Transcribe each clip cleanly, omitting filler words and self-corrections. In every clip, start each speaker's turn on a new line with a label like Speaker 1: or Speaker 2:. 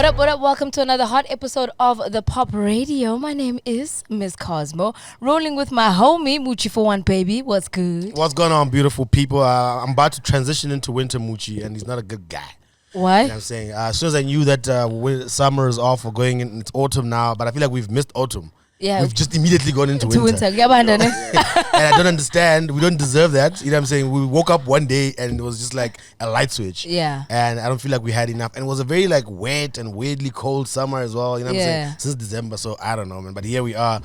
Speaker 1: up, what up? Welcome to another hot episode of the Pop Radio. My name is Miss Cosmo, rolling with my homie, Moochie for one, baby. What's good?
Speaker 2: What's going on, beautiful people? I'm about to transition into winter Moochie, and he's not a good guy.
Speaker 1: Why?
Speaker 2: You know what I'm saying? As soon as I knew that summer is off, we're going in, it's autumn now, but I feel like we've missed autumn.
Speaker 1: Yeah.
Speaker 2: We've just immediately gone into winter.
Speaker 1: Yeah,
Speaker 2: and I don't understand. We don't deserve that. You know what I'm saying? We woke up one day and it was just like a light switch.
Speaker 1: Yeah.
Speaker 2: And I don't feel like we had enough. And it was a very like wet and weirdly cold summer as well. You know what I'm saying? Since December. So I don't know, man. But here we are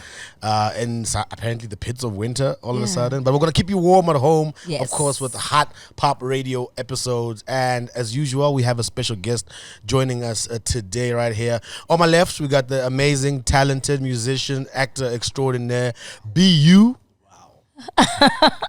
Speaker 2: in apparently the pits of winter all of a sudden. But we're going to keep you warm at home.
Speaker 1: Yes.
Speaker 2: Of course, with the hot pop radio episodes. And as usual, we have a special guest joining us today right here. On my left, we got the amazing, talented musician, actor extraordinaire, BU.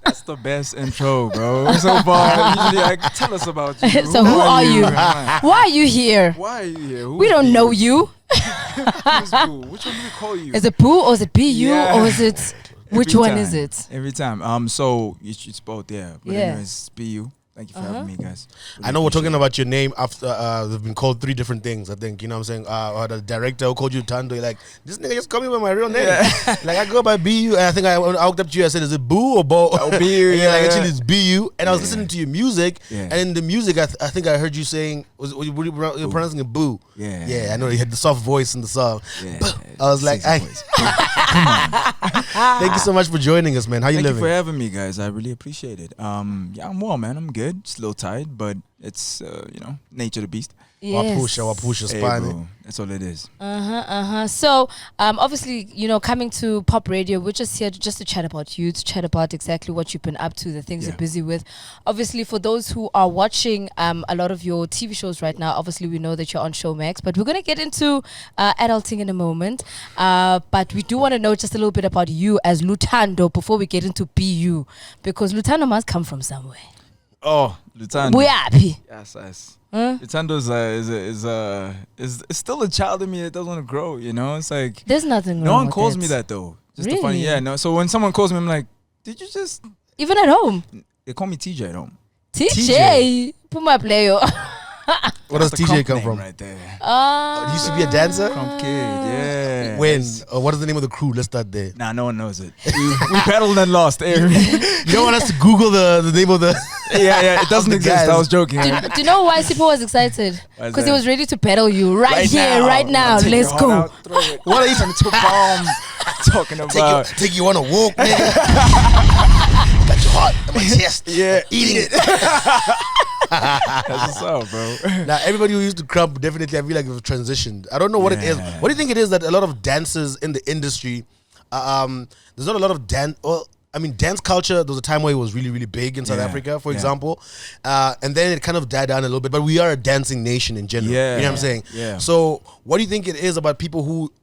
Speaker 3: That's the best intro, bro. So far, usually like, tell us about you.
Speaker 1: So who are you? Why are you here?
Speaker 3: Why are you here?
Speaker 1: We don't know you.
Speaker 3: Who's Boo? Which one do we call you?
Speaker 1: Is it Pooh or is it BU
Speaker 3: Yeah.
Speaker 1: or is it... Which one is it?
Speaker 3: Every time. So it's both, yeah. But
Speaker 1: Yeah.
Speaker 3: anyways, BU. Thank you for having me, guys. Really
Speaker 2: I know we're talking
Speaker 3: appreciate
Speaker 2: about your name after they've been called 3 different things, I think. You know what I'm saying? Or the director who called you Tando, you're like, this nigga just call me by my real name.
Speaker 3: Yeah.
Speaker 2: Like, I go by BU, and I think I walked up to you, I said, is it Boo or Bo?
Speaker 3: Oh, BU,
Speaker 2: And you're like, actually, it's BU. And I was
Speaker 3: Yeah.
Speaker 2: listening to your music,
Speaker 3: Yeah.
Speaker 2: and in the music, I think I heard you saying, you're pronouncing it Boo.
Speaker 3: Yeah.
Speaker 2: Yeah, I know you had the soft voice in the song.
Speaker 3: Yeah.
Speaker 2: I was like,
Speaker 3: Sexy
Speaker 2: hey.
Speaker 3: voice.
Speaker 2: Thank you so much for joining us, man. How you
Speaker 3: Thank you
Speaker 2: living?
Speaker 3: for having me, guys. I really appreciate it. Yeah, I'm well, man. I'm good. Just a little tired, but it's nature of the beast.
Speaker 2: Wapusha,
Speaker 3: Hey,
Speaker 2: spine.
Speaker 3: bro, that's all it is.
Speaker 1: So, obviously, coming to Pop Radio, we're just here just to chat about you, to chat about exactly what you've been up to, the things
Speaker 3: Yeah.
Speaker 1: you're busy with. Obviously, for those who are watching a lot of your TV shows right now, obviously we know that you're on Showmax, but we're going to get into adulting in a moment. But we do want to know just a little bit about you as Lutando before we get into BU, because Lutando must come from somewhere.
Speaker 3: Oh, Lutando.
Speaker 1: We're happy.
Speaker 3: Yes.
Speaker 1: Huh?
Speaker 3: Lutando is still a child in me that doesn't want to grow. You know, it's like
Speaker 1: There's nothing wrong
Speaker 3: no one
Speaker 1: with
Speaker 3: calls
Speaker 1: that.
Speaker 3: me that though. Just the
Speaker 1: Really?
Speaker 3: funny, yeah. No, so when someone calls me, I'm like, did you just?
Speaker 1: Even at home.
Speaker 3: They call me TJ at home.
Speaker 1: TJ. Puma player.
Speaker 2: Where does
Speaker 3: That's the
Speaker 2: TJ
Speaker 3: crump
Speaker 2: come
Speaker 3: name
Speaker 2: from?
Speaker 3: right there?
Speaker 2: You used to be a dancer?
Speaker 3: Crump kid, yeah.
Speaker 2: When? What is the name of the crew? Let's start there.
Speaker 3: Nah, no one knows it. we battled and lost.
Speaker 2: You don't want us to Google the name of the...
Speaker 3: yeah, it doesn't
Speaker 2: the
Speaker 3: exist.
Speaker 2: guys.
Speaker 3: I was joking.
Speaker 1: Do you know why Sipo was excited?
Speaker 3: Why is
Speaker 1: Because he
Speaker 3: that?
Speaker 1: was ready to battle you right here,
Speaker 3: now.
Speaker 1: right now.
Speaker 3: I'll take
Speaker 1: Let's
Speaker 3: your
Speaker 1: go.
Speaker 3: heart out, throw it. What are you to bomb talking about?
Speaker 2: Take you on a walk, nigga. Got your heart in my chest.
Speaker 3: Yeah,
Speaker 2: Eating it.
Speaker 3: That's what's up, bro.
Speaker 2: Now, everybody who used to crump, definitely, I feel like they've transitioned. I don't know what it is.
Speaker 3: Yeah.
Speaker 2: What do you think it is that a lot of dancers in the industry, there's not a lot of dance... Well, I mean, dance culture, there was a time where it was really, really big in South
Speaker 3: Yeah.
Speaker 2: Africa, for
Speaker 3: Yeah.
Speaker 2: example. And then it kind of died down a little bit, but we are a dancing nation in general.
Speaker 3: Yeah.
Speaker 2: You know what I'm saying?
Speaker 3: Yeah.
Speaker 2: So what do you think it is about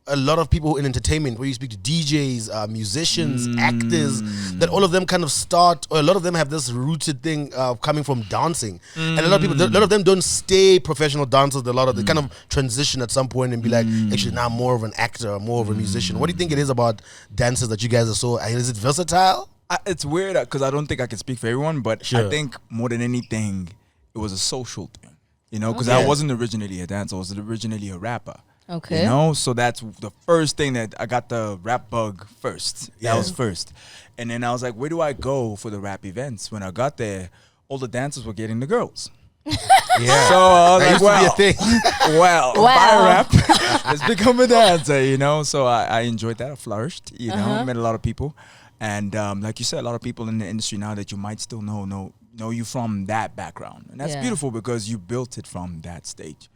Speaker 2: a lot of people in entertainment, where you speak to DJs, musicians, actors, that all of them kind of start, or a lot of them have this rooted thing coming from dancing. And a lot of them don't stay professional dancers. A lot of them kind of transition at some point and be like, actually, now I'm more of an actor, more of a musician. What do you think it is about dancers that you guys are so, is it versatile?
Speaker 3: It's weird because I don't think I can speak for everyone, but
Speaker 2: Sure.
Speaker 3: I think more than anything, it was a social thing. You know, because
Speaker 2: Okay.
Speaker 3: I wasn't originally a dancer. I was originally a rapper.
Speaker 1: Okay.
Speaker 3: You know, so that's the first thing that I got the rap bug first.
Speaker 2: Yeah.
Speaker 3: That was first. And then I was like, where do I go for the rap events? When I got there, all the dancers were getting the girls.
Speaker 2: Yeah.
Speaker 3: So I was
Speaker 2: That
Speaker 3: like,
Speaker 2: used
Speaker 3: well,
Speaker 2: to be a thing.
Speaker 3: well,
Speaker 1: Wow.
Speaker 3: by rap, let's become a dancer, you know. So I enjoyed that. I flourished, you know, met a lot of people. And like you said, a lot of people in the industry now that you might still know you from that background. And that's
Speaker 1: Yeah.
Speaker 3: beautiful because you built it from that stage.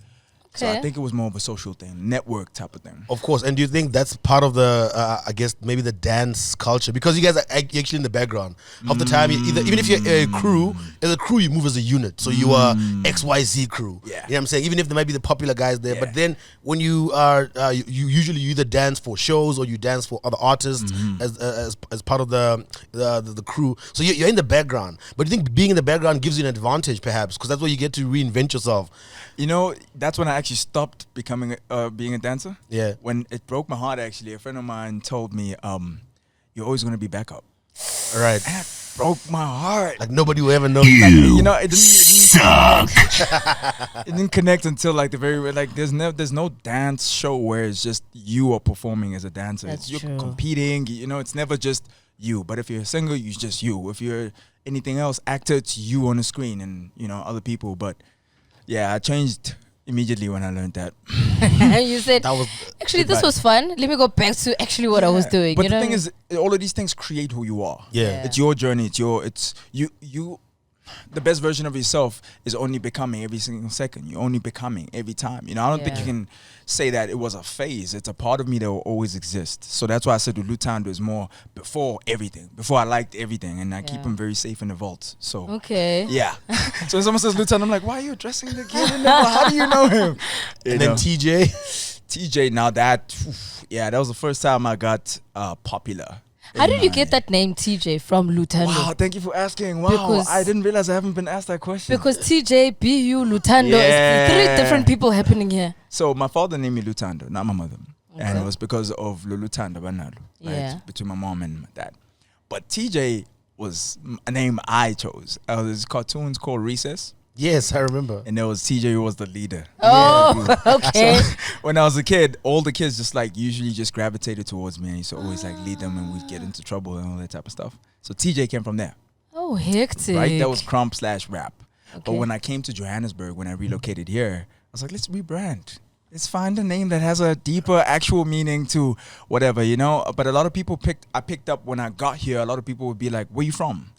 Speaker 3: So
Speaker 1: Okay.
Speaker 3: I think it was more of a social thing, network type of thing.
Speaker 2: Of course, and do you think that's part of the, I guess, maybe the dance culture? Because you guys are actually in the background. Half the time, even if you're a crew, as a crew, you move as a unit. So you are XYZ crew.
Speaker 3: Yeah.
Speaker 2: You know what I'm saying? Even if there might be the popular guys there.
Speaker 3: Yeah.
Speaker 2: But then when you are, you usually either dance for shows or you dance for other artists as part of the crew. So you're in the background. But do you think being in the background gives you an advantage, perhaps? Because that's where you get to reinvent yourself.
Speaker 3: You know, that's when I actually stopped becoming being a dancer.
Speaker 2: Yeah.
Speaker 3: When it broke my heart, actually, a friend of mine told me, "You're always going to be backup."
Speaker 2: All right.
Speaker 3: And broke my heart.
Speaker 2: Like nobody will ever know.
Speaker 3: You know, it didn't connect until like the very like there's no dance show where it's just you are performing as a dancer.
Speaker 1: That's
Speaker 3: You're
Speaker 1: true.
Speaker 3: competing. You know, it's never just you. But if you're a singer, it's just you. If you're anything else, actor, it's you on the screen and you know other people. But yeah, I changed immediately when I learned that.
Speaker 1: You said,
Speaker 2: That was
Speaker 1: actually, this was fun. Let me go back to actually what I was doing.
Speaker 3: But
Speaker 1: you
Speaker 3: the
Speaker 1: know?
Speaker 3: thing is, all of these things create who you are.
Speaker 2: Yeah.
Speaker 3: It's your journey. It's you. The best version of yourself is only becoming every single second. You're only becoming every time. You know, I don't think you can say that it was a phase. It's a part of me that will always exist. So that's why I said Lutando is more before everything. Before I liked everything, and I keep him very safe in the vault. So
Speaker 1: Okay.
Speaker 3: yeah. So when someone says Lutando, I'm like, why are you addressing the kid in there? How do you know him?
Speaker 2: and then TJ.
Speaker 3: TJ. Now that was the first time I got popular.
Speaker 1: How did you get that name TJ from Lutando?
Speaker 3: Wow, thank you for asking. Wow,
Speaker 1: Because-
Speaker 3: I didn't realize I haven't been asked that question.
Speaker 1: Because TJ, BU, Lutando,
Speaker 3: Yeah.
Speaker 1: is 3 different people happening here.
Speaker 3: So my father named me Lutando, not my mother. And
Speaker 1: Okay.
Speaker 3: it was because of Lutando Banalo, right?
Speaker 1: Yeah.
Speaker 3: Between my mom and my dad. But TJ was a name I chose. There's cartoons called Recess,
Speaker 2: Yes, I remember.
Speaker 3: and there was TJ who was the leader.
Speaker 1: Oh, okay.
Speaker 3: So when I was a kid, all the kids just like usually just gravitated towards me. I used to always like lead them and we'd get into trouble and all that type of stuff. So TJ came from there,
Speaker 1: Oh, hectic.
Speaker 3: right? That was crump/rap. But
Speaker 1: Okay.
Speaker 3: when I came to Johannesburg, when I relocated here, I was like, let's rebrand. Let's find a name that has a deeper actual meaning to whatever, you know? But a lot of people I picked up when I got here, a lot of people would be like, where you from?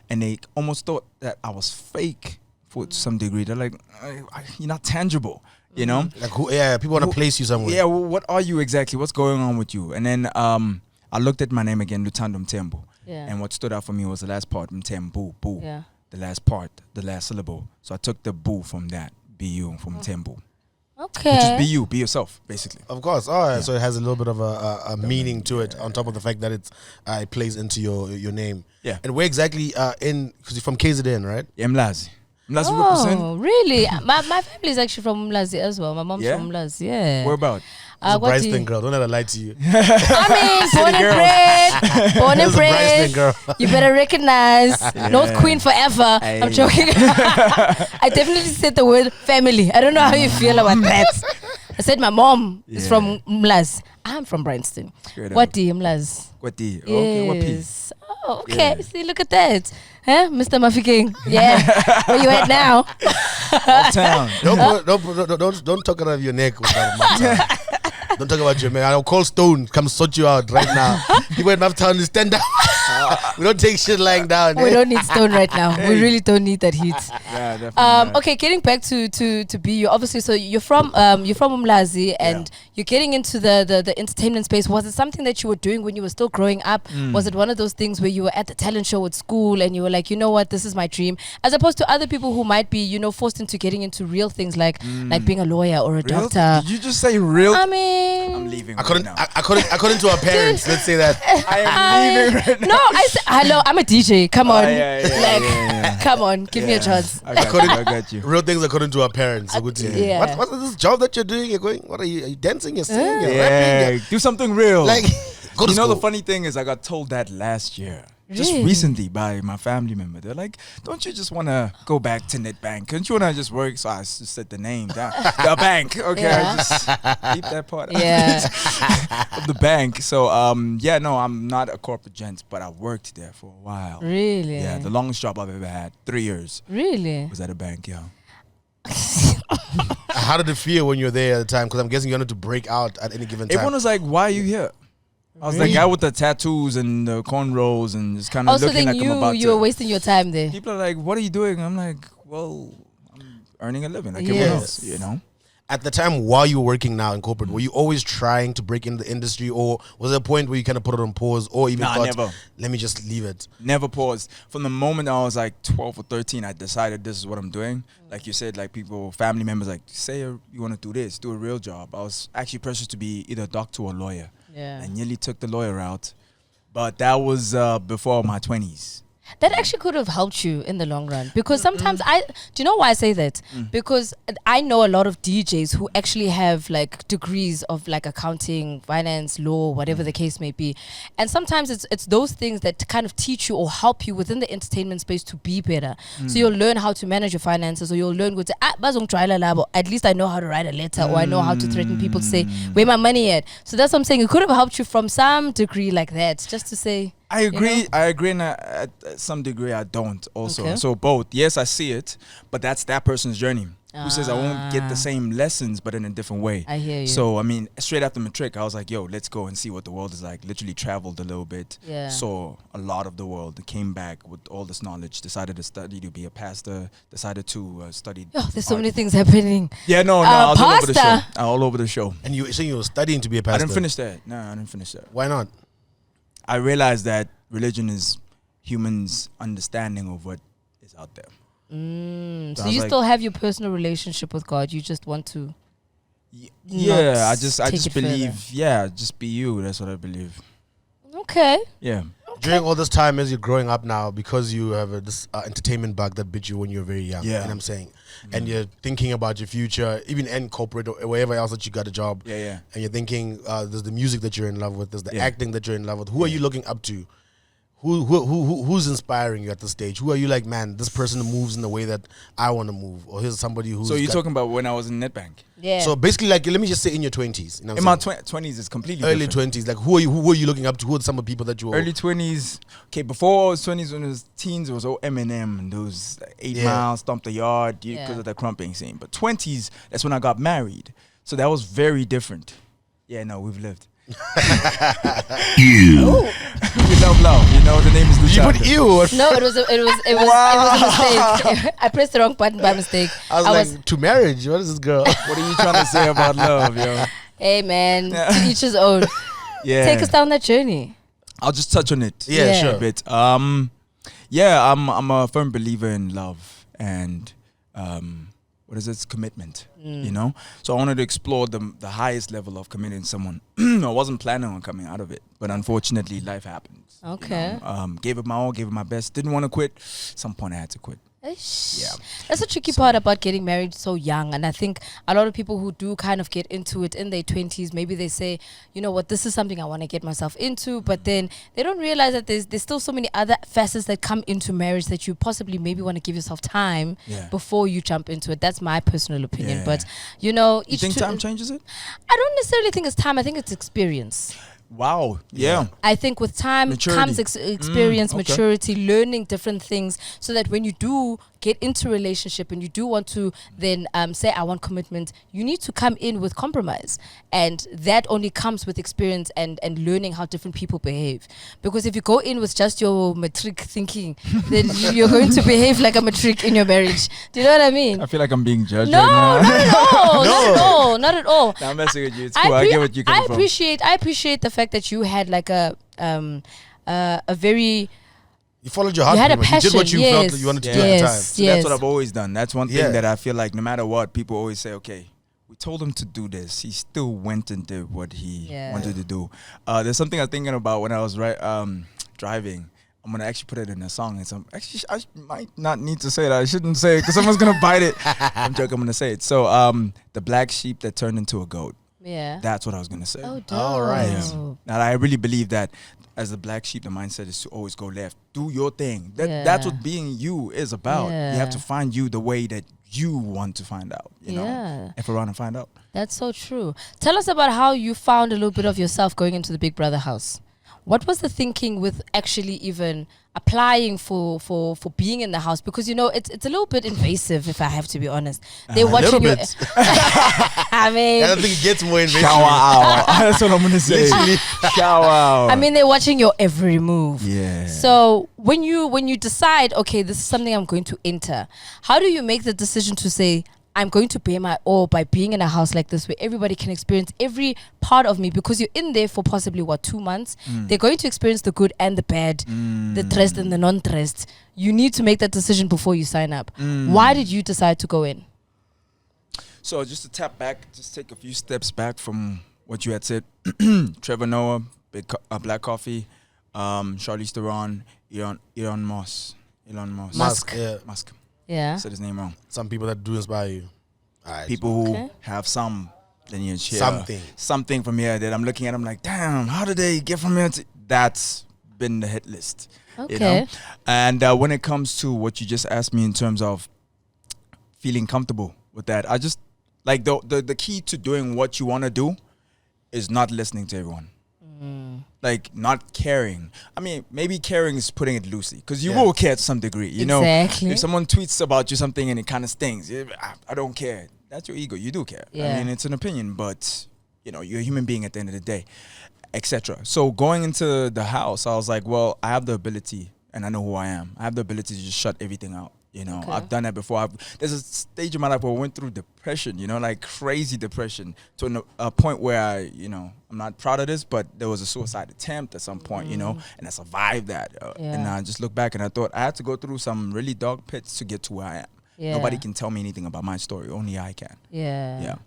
Speaker 3: And they almost thought that I was fake to some degree. They're like, you're not tangible, you know?
Speaker 2: Like people want to place you somewhere.
Speaker 3: Yeah, well, what are you exactly? What's going on with you? And then I looked at my name again, Lutando Mtembu.
Speaker 1: Yeah.
Speaker 3: And what stood out for me was the last part, Mtembu, boo.
Speaker 1: Yeah.
Speaker 3: The last part, the last syllable. So I took the boo from that, BU, from Mtembu.
Speaker 1: Okay.
Speaker 3: Which is be you, be yourself, basically.
Speaker 2: Of course. All right. So it has a little bit of a meaning to it on top of the fact that it plays into your name.
Speaker 3: Yeah.
Speaker 2: And where exactly because you're from KZN, right?
Speaker 3: Yeah, Mlazi. Mlazi represent.
Speaker 1: Oh, really? my family is actually from Mlazi as well. My mom's
Speaker 3: Yeah?
Speaker 1: from Mlazi. Yeah.
Speaker 3: Where about?
Speaker 2: It's a
Speaker 1: what do you-
Speaker 2: Bryanston girl. Don't let her lie to you.
Speaker 1: I mean, born and bred. Born and
Speaker 2: It's a
Speaker 1: bred.
Speaker 2: Bryanston girl.
Speaker 1: You better recognize. North Queen forever.
Speaker 3: Aye.
Speaker 1: I'm joking. I definitely said the word family. I don't know how you feel about that. I said my mom is from Mlazi. I'm from Bryanston.
Speaker 3: Straight up.
Speaker 1: What do you, Mlazi?
Speaker 3: What the? Okay, what P?
Speaker 1: Yes. Oh, okay.
Speaker 3: Yeah.
Speaker 1: See, look at that. Huh? Mr. Muffy King. Yeah. Where you at now?
Speaker 3: Uptown.
Speaker 2: Don't talk out of your neck. With that. Don't talk about your man. I'll call Stone. Come sort you out right now. People in Uptown, stand up. We don't take shit lying down.
Speaker 1: We don't need Stone right now. We really don't need that heat.
Speaker 3: Yeah, definitely.
Speaker 1: Okay, getting back to BU, obviously, so you're from Umlazi and you're getting into the entertainment space. Was it something that you were doing when you were still growing up? Was it one of those things where you were at the talent show at school and you were like, you know what, this is my dream, as opposed to other people who might be, you know, forced into getting into real things like being a lawyer or a
Speaker 3: Real?
Speaker 1: doctor?
Speaker 3: Did you just say real?
Speaker 1: I mean,
Speaker 3: I'm leaving
Speaker 2: According,
Speaker 3: right now.
Speaker 2: according to our parents, let's say that.
Speaker 3: I am leaving right now.
Speaker 1: no, I said, hello, I'm a DJ. Come on,
Speaker 3: yeah.
Speaker 1: come on, give me a chance.
Speaker 3: I got you. I got you.
Speaker 2: Real things according to our parents.
Speaker 1: Yeah.
Speaker 2: What is this job that you're doing? You're going. What are you dancing? You're singing. You're
Speaker 3: Yeah,
Speaker 2: rapping.
Speaker 3: do something real.
Speaker 2: Like, go to
Speaker 3: You know, the
Speaker 2: school.
Speaker 3: funny thing is, I got told that last year. Just
Speaker 1: Really?
Speaker 3: recently by my family member. They're like, don't you just want to go back to Netbank? Don't you want to just work? So I just said the name down. The bank. Okay,
Speaker 1: Yeah.
Speaker 3: I just leave that part
Speaker 1: Yeah.
Speaker 3: of the bank. So, no, I'm not a corporate gent, but I worked there for a while.
Speaker 1: Really?
Speaker 3: Yeah, the longest job I've ever had, 3 years,
Speaker 1: Really?
Speaker 3: was at a bank, yeah.
Speaker 2: How did it feel when you were there at the time? Because I'm guessing you wanted to break out at any given time.
Speaker 3: Everyone was like, why are you here? I was
Speaker 2: Really?
Speaker 3: the guy with the tattoos and the cornrows and just kind of
Speaker 1: Also,
Speaker 3: looking
Speaker 1: then
Speaker 3: like I'm about
Speaker 1: you were
Speaker 3: to.
Speaker 1: wasting your time there.
Speaker 3: People are like, what are you doing? I'm like, well, I'm earning a living like everyone
Speaker 1: Yes.
Speaker 3: else, you know?
Speaker 2: At the time while you were working now in corporate, were you always trying to break into the industry, or was there a point where you kind of put it on pause, or even
Speaker 3: Nah,
Speaker 2: thought,
Speaker 3: never.
Speaker 2: let me just leave it?
Speaker 3: Never paused. From the moment I was like 12 or 13, I decided this is what I'm doing. Like you said, like people, family members, like, say you want to do this, do a real job. I was actually pressured to be either a doctor or a lawyer.
Speaker 1: Yeah.
Speaker 3: I nearly took the lawyer route. But that was before my 20s.
Speaker 1: That actually could have helped you in the long run, because sometimes do you know why I say that? Because I know a lot of DJs who actually have like degrees of like accounting, finance, law, whatever the case may be. And sometimes it's those things that kind of teach you or help you within the entertainment space to be better. So you'll learn how to manage your finances, or you'll learn at least I know how to write a letter, or I know how to threaten people to say, where my money at? So that's what I'm saying. It could have helped you from some degree like that, just to say.
Speaker 3: I agree.
Speaker 1: You know?
Speaker 3: I agree, and at some degree, I don't. Also,
Speaker 1: Okay.
Speaker 3: so both. Yes, I see it, but that's that person's journey. Who says I won't get the same lessons, but in a different way?
Speaker 1: I hear you.
Speaker 3: So I mean, straight after matric, I was like, "Yo, let's go and see what the world is like." Literally traveled a little bit,
Speaker 1: Yeah.
Speaker 3: saw a lot of the world. Came back with all this knowledge. Decided to study to be a pastor. Decided to study.
Speaker 1: Oh, there's so many things happening.
Speaker 3: Yeah, no, I was all over the show.
Speaker 1: Pastor.
Speaker 3: All over the show.
Speaker 2: And you saying you were studying to be a pastor?
Speaker 3: I didn't finish that. No, I didn't finish that.
Speaker 2: Why not?
Speaker 3: I realized that religion is humans' understanding of what is out there.
Speaker 1: So
Speaker 3: I was
Speaker 1: you
Speaker 3: like-
Speaker 1: still have your personal relationship with God. You just want to.
Speaker 3: Yeah, I
Speaker 1: take
Speaker 3: just
Speaker 1: it
Speaker 3: believe.
Speaker 1: further.
Speaker 3: Yeah, just be you. That's what I believe.
Speaker 1: Okay.
Speaker 3: Yeah.
Speaker 2: During all this time as you're growing up now, because you have this entertainment bug that bit you when you were very young,
Speaker 3: Yeah.
Speaker 2: and I'm saying, and you're thinking about your future, even in corporate or wherever else that you got a job,
Speaker 3: Yeah.
Speaker 2: and you're thinking there's the music that you're in love with, there's the
Speaker 3: Yeah.
Speaker 2: acting that you're in love with. Who are you looking up to? Who's inspiring you at this stage? Who are you like, man, this person moves in the way that I want to move, or here's somebody who's.
Speaker 3: So you're
Speaker 2: got-
Speaker 3: talking about when I was in Netbank?
Speaker 1: Yeah.
Speaker 2: So basically, like, let me just say, in your 20s, you know, what
Speaker 3: In
Speaker 2: I'm
Speaker 3: my
Speaker 2: saying?
Speaker 3: 20s, it's completely
Speaker 2: Early
Speaker 3: different.
Speaker 2: 20s, like, who are you looking up to? Who are some of the people that you were?
Speaker 3: Early 20s. Okay, before I was 20s, when it was teens, it was all Eminem and those 8
Speaker 2: Yeah.
Speaker 3: Mile, Stomp the Yard, because
Speaker 1: Yeah.
Speaker 3: of the crumping scene. But 20s, that's when I got married. So that was very different. Yeah, no, we've lived. We love. You know, the name is
Speaker 2: You
Speaker 3: Luciano.
Speaker 2: put ew.
Speaker 1: No, it was a mistake. I pressed the wrong button by mistake.
Speaker 2: I was like, to marriage. What is this girl?
Speaker 3: What are you trying to say about love, yo?
Speaker 1: Hey man, to each his own.
Speaker 3: Yeah.
Speaker 1: Take us down that journey.
Speaker 3: I'll just touch on it.
Speaker 2: Yeah,
Speaker 1: Yeah.
Speaker 2: sure.
Speaker 3: A bit. Yeah, I'm a firm believer in love and what is it? Commitment. You know? So I wanted to explore the highest level of committing to someone. I wasn't planning on coming out of it, but unfortunately life happens. you
Speaker 1: Okay.
Speaker 3: know? Gave it my all, gave it my best. Didn't want to quit. Some point I had to quit.
Speaker 1: Yeah. That's the tricky part about getting married so young. And I think a lot of people who do kind of get into it in their 20s, maybe they say, you know what, this is something I want to get myself into. But then they don't realize that there's still so many other facets that come into marriage that you possibly maybe want to give yourself time
Speaker 3: Yeah.
Speaker 1: before you jump into it. That's my personal opinion.
Speaker 3: Yeah.
Speaker 1: But, you know,
Speaker 3: You think time changes it?
Speaker 1: I don't necessarily think it's time. I think it's experience.
Speaker 3: Wow. Yeah.
Speaker 1: I think with time
Speaker 3: Maturity.
Speaker 1: comes experience,
Speaker 3: okay.
Speaker 1: maturity, learning different things, so that when you do get into a relationship and you do want to then say, I want commitment, you need to come in with compromise. And that only comes with experience and learning how different people behave. Because if you go in with just your matric thinking, then you're going to behave like a matric in your marriage. Do you know what I mean?
Speaker 3: I feel like I'm being judged
Speaker 1: No,
Speaker 3: right now.
Speaker 1: not at all. Not at all. Not at all.
Speaker 3: Nah, I'm messing with you. It's cool. I get what you're coming from.
Speaker 1: I appreciate the fact that you had like a very
Speaker 2: You followed your heart.
Speaker 1: You had a
Speaker 2: pretty much. You did what
Speaker 1: passion,
Speaker 2: you felt
Speaker 1: yes.
Speaker 2: that you wanted to
Speaker 3: Yeah.
Speaker 2: do at the time.
Speaker 1: Yes.
Speaker 3: So that's what I've always done. That's one thing
Speaker 2: Yeah.
Speaker 3: that I feel like no matter what, people always say, okay, we told him to do this. He still went and did what he wanted to do. There's something I was thinking about when I was driving. I'm going to actually put it in a song. And some, actually, I might not need to say that. I shouldn't say it because someone's going to bite it. I'm joking. I'm going to say it. So the black sheep that turned into a goat.
Speaker 1: Yeah.
Speaker 3: That's what I was going to say.
Speaker 1: Oh, dope.
Speaker 2: All right.
Speaker 3: Yeah. And I really believe that as a black sheep, the mindset is to always go left. Do your thing. That's what being you is about. You have to find you the way that you want to find out. You know, F around and find out.
Speaker 1: That's so true. Tell us about how you found a little bit of yourself going into the Big Brother house. What was the thinking with actually even applying for being in the house? Because, you know, it's a little bit invasive, if I have to be honest. They're watching you.
Speaker 2: bit.
Speaker 1: I mean,
Speaker 2: I don't think it gets more invasive.
Speaker 3: Shower hour. That's what I'm going to say.
Speaker 2: Literally.
Speaker 3: Shower hour.
Speaker 1: I mean, they're watching your every move.
Speaker 3: Yeah.
Speaker 1: So when you decide, okay, this is something I'm going to enter, how do you make the decision to say, I'm going to pay my all by being in a house like this where everybody can experience every part of me? Because you're in there for possibly 2 months. They're going to experience the good and the bad, the dressed and the non-dressed. You need to make that decision before you sign up. Why did you decide to go in?
Speaker 3: So just to tap back, just take a few steps back from what you had said. Trevor Noah, Black Coffee, Charlize Theron, Elon Musk.
Speaker 1: Musk.
Speaker 2: Yeah.
Speaker 3: Musk.
Speaker 1: Yeah.
Speaker 3: Said his name wrong.
Speaker 2: Some people that do inspire you. All right.
Speaker 3: People who
Speaker 1: Okay.
Speaker 3: have some lineage here.
Speaker 2: Something
Speaker 3: from here that I'm looking at. I'm like, damn, how did they get from here to... That's been the hit list.
Speaker 1: Okay.
Speaker 3: You know? And when it comes to what you just asked me in terms of feeling comfortable with that, I just like the key to doing what you want to do is not listening to everyone. Like not caring. I mean, maybe caring is putting it loosely because you will care to some degree. You know, if someone tweets about you something and it kind of stings, I don't care. That's your ego. You do care.
Speaker 1: Yeah.
Speaker 3: I mean, it's an opinion, but you know, you're a human being at the end of the day, etc. So going into the house, I was like, well, I have the ability, and I know who I am. I have the ability to just shut everything out. You know, I've done that before. There's a stage in my life where I went through depression, you know, like crazy depression to a point where I'm not proud of this, but there was a suicide attempt at some point, you know, and I survived that. And I just look back and I thought I had to go through some really dark pits to get to where I am. Yeah. Nobody can tell me anything about my story. Only I can. Yeah.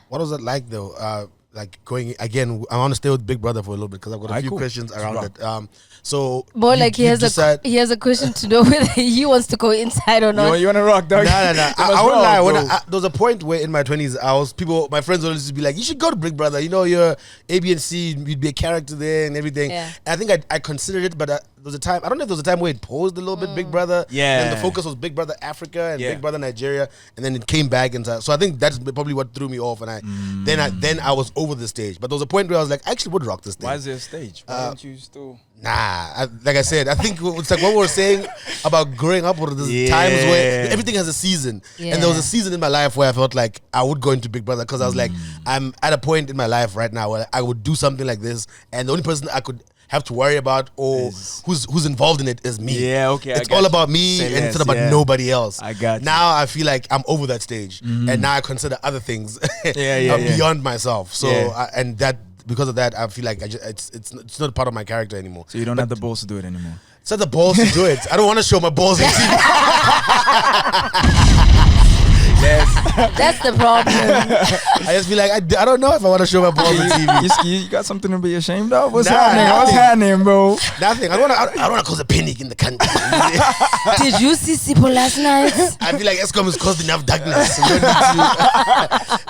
Speaker 2: What was it like though? Like going again, I want to stay with Big Brother for a little bit because I've got a few questions around it. So
Speaker 1: more like he has a question to know whether he wants to go inside or not.
Speaker 3: You want to rock, dog?
Speaker 2: No. I won't lie. There was a point where in my 20s, my friends would always be like, "You should go to Big Brother. You know, you're A, B, and C. You'd be a character there and everything." Yeah. And I think I considered it, but there was a time. I don't know if there was a time where it paused a little bit, Big Brother.
Speaker 3: Yeah.
Speaker 2: And the focus was Big Brother Africa and Big Brother Nigeria, and then it came back, and so I think that's probably what threw me off. And then I was over the stage, but there was a point where I was like, I actually would rock this thing.
Speaker 3: Why is there a stage? Why don't you still?
Speaker 2: Nah, like I said, I think it's like what we were saying about growing up, or there's times where everything has a season, and there was a season in my life where I felt like I would go into Big Brother because I was like, I'm at a point in my life right now where I would do something like this, and the only person I could have to worry about or who's involved in it is me.
Speaker 3: Yeah, okay.
Speaker 2: It's all about me and it's not about nobody else.
Speaker 3: I got you.
Speaker 2: Now I feel like I'm over that stage, and now I consider other things beyond myself. So and that. Because of that, I feel like it's not part of my character anymore.
Speaker 3: So you don't have the balls to do it anymore.
Speaker 2: It's not the balls to do it. I don't want to show my balls on TV.
Speaker 1: That's the problem.
Speaker 2: I just feel like I don't know if I want to show my balls on TV.
Speaker 3: You got something to be ashamed of? What's happening, bro?
Speaker 2: Nothing. I don't want to cause a panic in the country.
Speaker 1: Did you see Sipo last night?
Speaker 2: I feel like ESCOM has caused enough darkness.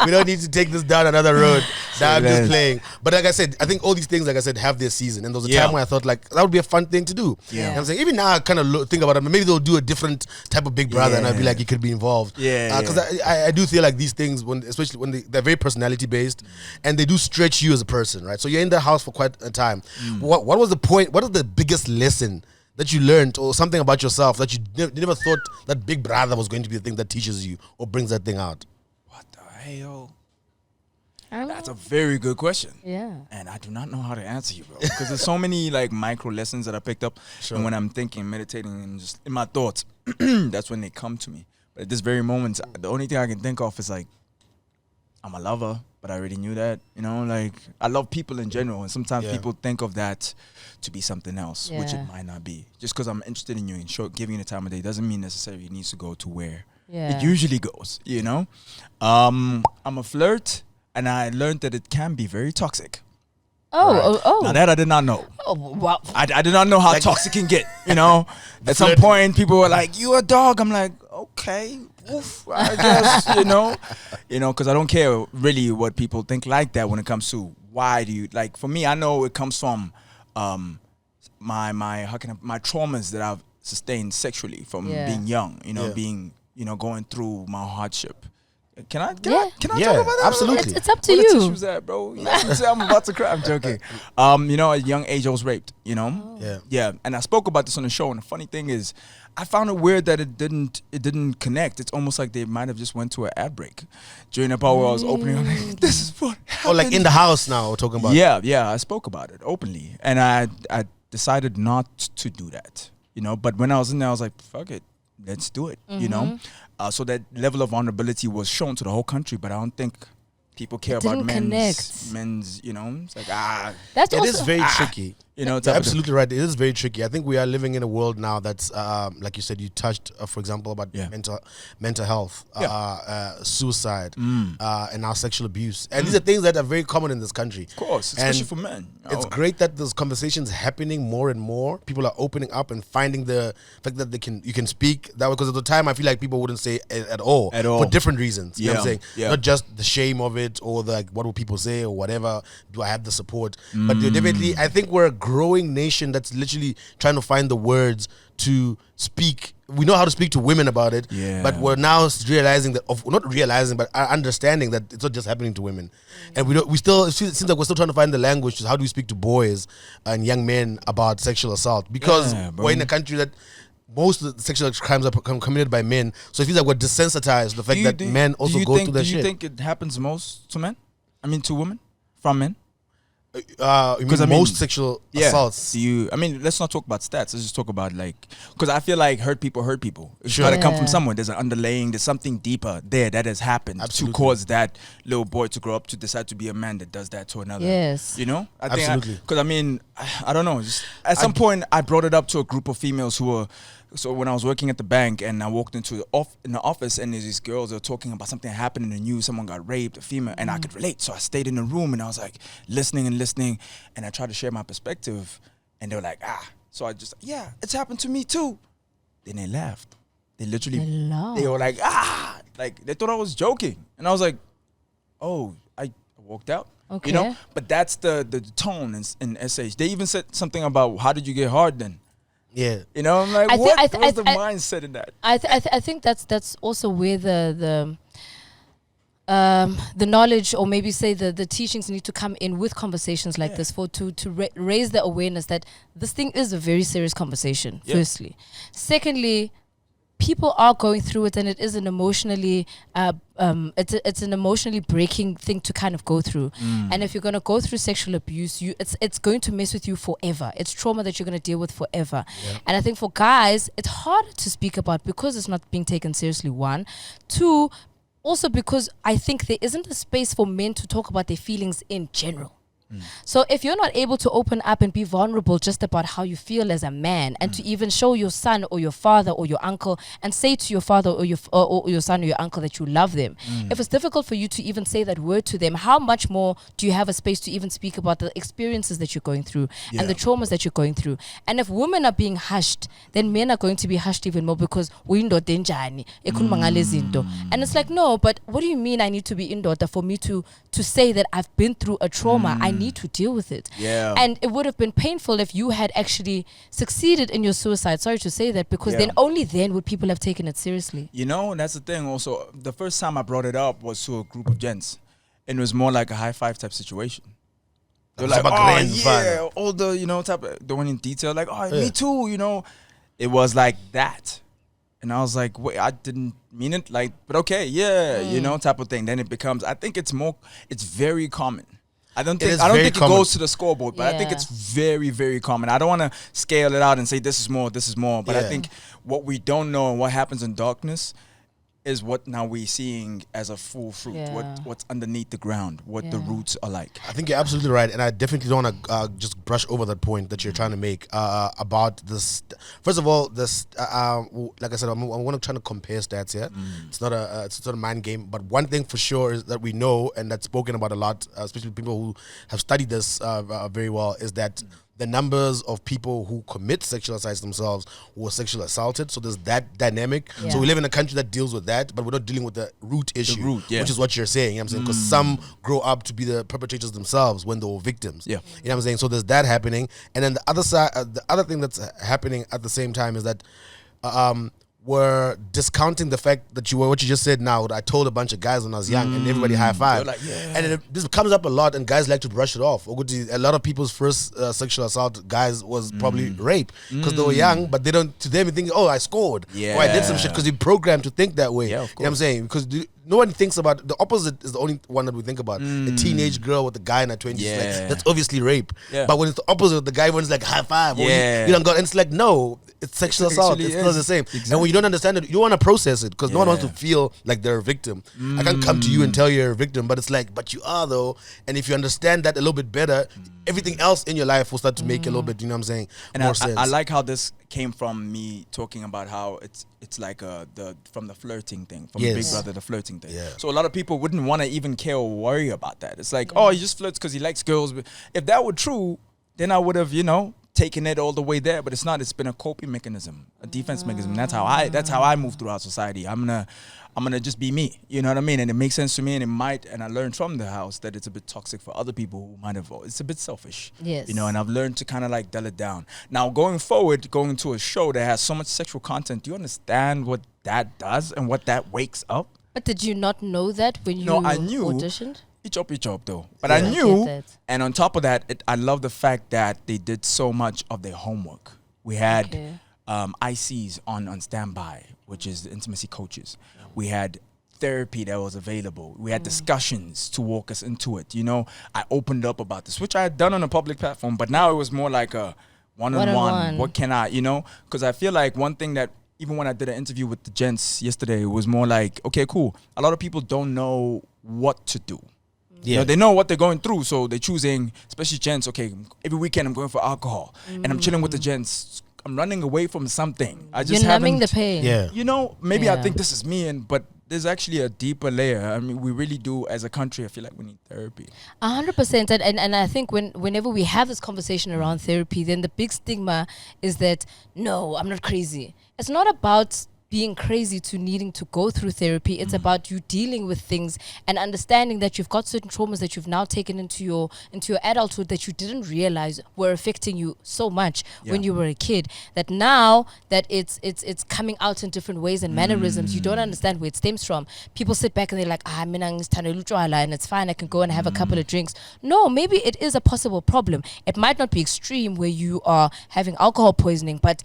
Speaker 2: We don't need to take this down another road. Now I'm just playing. But like I said, I think all these things, like I said, have their season. And there was a time where I thought like that would be a fun thing to do. Yeah. You know what I'm saying? Even now I kind of think about it. Maybe they'll do a different type of Big Brother and I'd be like, you could be involved. Because I do feel like these things, especially when they're very personality based and they do stretch you as a person, right? So you're in the house for quite a time. What was the point? What is the biggest lesson that you learned or something about yourself that you never thought that Big Brother was going to be the thing that teaches you or brings that thing out?
Speaker 3: What the hell? That's a very good question.
Speaker 1: Yeah.
Speaker 3: And I do not know how to answer you, bro. Because there's so many like micro lessons that I picked up. And when I'm thinking, meditating, and just in my thoughts, that's when they come to me. But at this very moment, the only thing I can think of is like, I'm a lover, but I already knew that. You know, like I love people in general. And sometimes people think of that to be something else, which it might not be. Just because I'm interested in you and giving you the time of day doesn't mean necessarily it needs to go to where it usually goes, you know? I'm a flirt. And I learned that it can be very toxic.
Speaker 1: Oh.
Speaker 3: Now that I did not know.
Speaker 1: Oh, wow.
Speaker 3: I did not know how toxic it can get, you know. At some point, people were like, you a dog. I'm like, okay, oof, I guess, you know, because I don't care really what people think like that when it comes to why do you, like, for me, I know it comes from my traumas that I've sustained sexually from being young, being, going through my hardship. Can I talk about that?
Speaker 2: Absolutely.
Speaker 1: It's up to
Speaker 3: Where
Speaker 1: you.
Speaker 3: the tissues at, bro? You say I'm about to cry. I'm joking. At a young age, I was raped. Yeah. And I spoke about this on the show. And the funny thing is, I found it weird that it didn't connect. It's almost like they might have just went to an ad break during the part where I was opening. I'm like, this is what happened.
Speaker 2: Oh, like in the house now, we're talking about.
Speaker 3: Yeah. I spoke about it openly, and I decided not to do that. But when I was in there, I was like, fuck it, let's do it. So that level of vulnerability was shown to the whole country, but I don't think people care about men's, it's like,
Speaker 1: That's
Speaker 2: it
Speaker 1: also
Speaker 2: is very tricky.
Speaker 3: You know,
Speaker 2: You're absolutely right. It is very tricky. I think we are living in a world now that's, like you said, you touched, for example, about mental health, suicide, and now sexual abuse. And these are things that are very common in this country.
Speaker 3: Of course, especially for men.
Speaker 2: It's great that there's conversations happening more and more. People are opening up and finding the fact that you can speak that way. Because at the time, I feel like people wouldn't say it at all for different reasons. You know what I'm saying? Not just the shame of it or the, like, what will people say or whatever. Do I have the support? But definitely, I think we're a growing nation that's literally trying to find the words to speak. We know how to speak to women about it, but we're now realizing that, not realizing, but understanding that it's not just happening to women. And it seems like we're still trying to find the language to how do we speak to boys and young men about sexual assault, because we're in a country that most of the sexual crimes are committed by men. So it feels like we're desensitized to the fact that men also go through that shit.
Speaker 3: Do you think it happens most to men? I mean, to women? From men?
Speaker 2: Because most sexual assaults.
Speaker 3: Let's not talk about stats. Let's just talk about, like, because I feel like hurt people. It's got to come from somewhere. There's there's something deeper there that has happened to cause that little boy to grow up to decide to be a man that does that to another.
Speaker 1: Yes.
Speaker 3: You know?
Speaker 2: Absolutely.
Speaker 3: Because I don't know. At some point, I brought it up to a group of females who were. So when I was working at the bank and I walked into the office and there's these girls that were talking about something that happened in the news, someone got raped, a female, and I could relate. So I stayed in the room and I was like listening, and I tried to share my perspective, and they were like, So I just, it's happened to me too. Then they laughed. They literally, they were like, like they thought I was joking, and I was like, oh, I walked out.
Speaker 1: Okay.
Speaker 3: You know, but that's the tone in essays. They even said something about how did you get hard then.
Speaker 2: Yeah,
Speaker 3: you know, I'm like, what was the mindset in that?
Speaker 1: I think that's also where the knowledge, or maybe say the teachings, need to come in with conversations like this to raise the awareness that this thing is a very serious conversation. Firstly, secondly, people are going through it, and it is an emotionally it's an emotionally breaking thing to kind of go through. And if you're going to go through sexual abuse, it's going to mess with you forever. It's trauma that you're going to deal with forever. And I think for guys, it's harder to speak about because it's not being taken seriously. One, two, also because I think there isn't a space for men to talk about their feelings in general. So if you're not able to open up and be vulnerable just about how you feel as a man, and to even show your son or your father or your uncle and say to your father or your son or your uncle that you love them, if it's difficult for you to even say that word to them, how much more do you have a space to even speak about the experiences that you're going through and the traumas that you're going through? And if women are being hushed, then men are going to be hushed even more, because we ndo denjani and it's like, no, but what do you mean I need to be indota for me to say that I've been through a trauma? I need to deal with it. And it would have been painful if you had actually succeeded in your suicide. Sorry to say that, because then only then would people have taken it seriously.
Speaker 3: You know, and that's the thing also. The first time I brought it up was to a group of gents, and it was more like a high five type situation. They're like, all the, you know, type of, the one in detail, like, me too, you know. It was like that. And I was like, wait, I didn't mean it, like, but okay, you know, type of thing. Then it becomes, I think it's very common. I don't think it goes to the scoreboard, but I think it's very, very common. I don't want to scale it out and say this is more, but I think what we don't know and what happens in darkness is what now we're seeing as a full fruit, what's underneath the ground, what the roots are like. I
Speaker 2: think you're absolutely right, and I definitely don't want to just brush over that point that you're trying to make about this. First of all, this like I said, I'm going to try to compare stats here. It's not a mind game, but one thing for sure is that we know, and that's spoken about a lot, especially people who have studied this very well, is that the numbers of people who commit sexual assaults themselves who were sexually assaulted. So there's that dynamic. So we live in a country that deals with that, but we're not dealing with the root issue, which is what you're saying. You know what I'm saying? Because some grow up to be the perpetrators themselves when they were victims. You know what I'm saying? So there's that happening. And then the other side, the other thing that's happening at the same time is that we're discounting the fact that what you just said now. I told a bunch of guys when I was young, and everybody high five. Like, and this comes up a lot, and guys like to brush it off. A lot of people's first sexual assault, guys, was probably rape because they were young, but they don't. To them, you think, oh, I scored, or I did some shit, because you're programmed to think that way. You know what I'm saying? Because no one thinks about the opposite. Is the only one that we think about. A teenage girl with a guy in her 20s, like, that's obviously rape. But when it's the opposite, the guy one's like high five, or you don't go, and it's like, no. it's sexual assault. It's still the same. Exactly. And when you don't understand it, you want to process it because no one wants to feel like they're a victim. I can't come to you and tell you you're a victim, but it's like, but you are though. And if you understand that a little bit better, everything else in your life will start to make a little bit, you know what I'm saying,
Speaker 3: and
Speaker 2: more sense.
Speaker 3: I like how this came from me talking about how it's like from the flirting thing, from Big Brother, the flirting thing.
Speaker 2: Yeah.
Speaker 3: So a lot of people wouldn't want to even care or worry about that. It's like, oh, he just flirts because he likes girls. But if that were true, then I would have, taken it all the way there. But it's not. It's been a coping mechanism, a defense mechanism. That's how I move throughout society. I'm gonna just be me. You know what I mean? And it makes sense to me, and I learned from the house that it's a bit toxic for other people who might have. It's a bit selfish.
Speaker 1: Yes.
Speaker 3: And I've learned to kind of like dull it down. Now going forward, going into a show that has so much sexual content, do you understand what that does and what that wakes up?
Speaker 1: But did you not know that when you
Speaker 3: I knew.
Speaker 1: auditioned?
Speaker 3: Each up though. But I knew,
Speaker 1: that.
Speaker 3: And on top of that, I love the fact that they did so much of their homework. We had ICs on standby, which is the intimacy coaches. We had therapy that was available. We had discussions to walk us into it. I opened up about this, which I had done on a public platform, but now it was more like a one-on-one. What can I, because I feel like one thing that, even when I did an interview with the gents yesterday, it was more like, okay, cool. A lot of people don't know what to do. Yeah. They know what they're going through, so they're choosing, especially gents, okay, every weekend I'm going for alcohol, and I'm chilling with the gents. I'm running away from something.
Speaker 1: You're numbing the pain.
Speaker 2: Yeah.
Speaker 3: Maybe I think this is me, but there's actually a deeper layer. I mean, we really do, as a country, I feel like we need therapy.
Speaker 1: 100%. And I think whenever we have this conversation around therapy, then the big stigma is that, no, I'm not crazy. It's not about being crazy to needing to go through therapy. It's about you dealing with things and understanding that you've got certain traumas that you've now taken into your adulthood that you didn't realize were affecting you so much when you were a kid, that now that it's coming out in different ways and mannerisms, you don't understand where it stems from. People sit back and they're like, and it's fine, I can go and have a couple of drinks. No, maybe it is a possible problem. It might not be extreme where you are having alcohol poisoning, but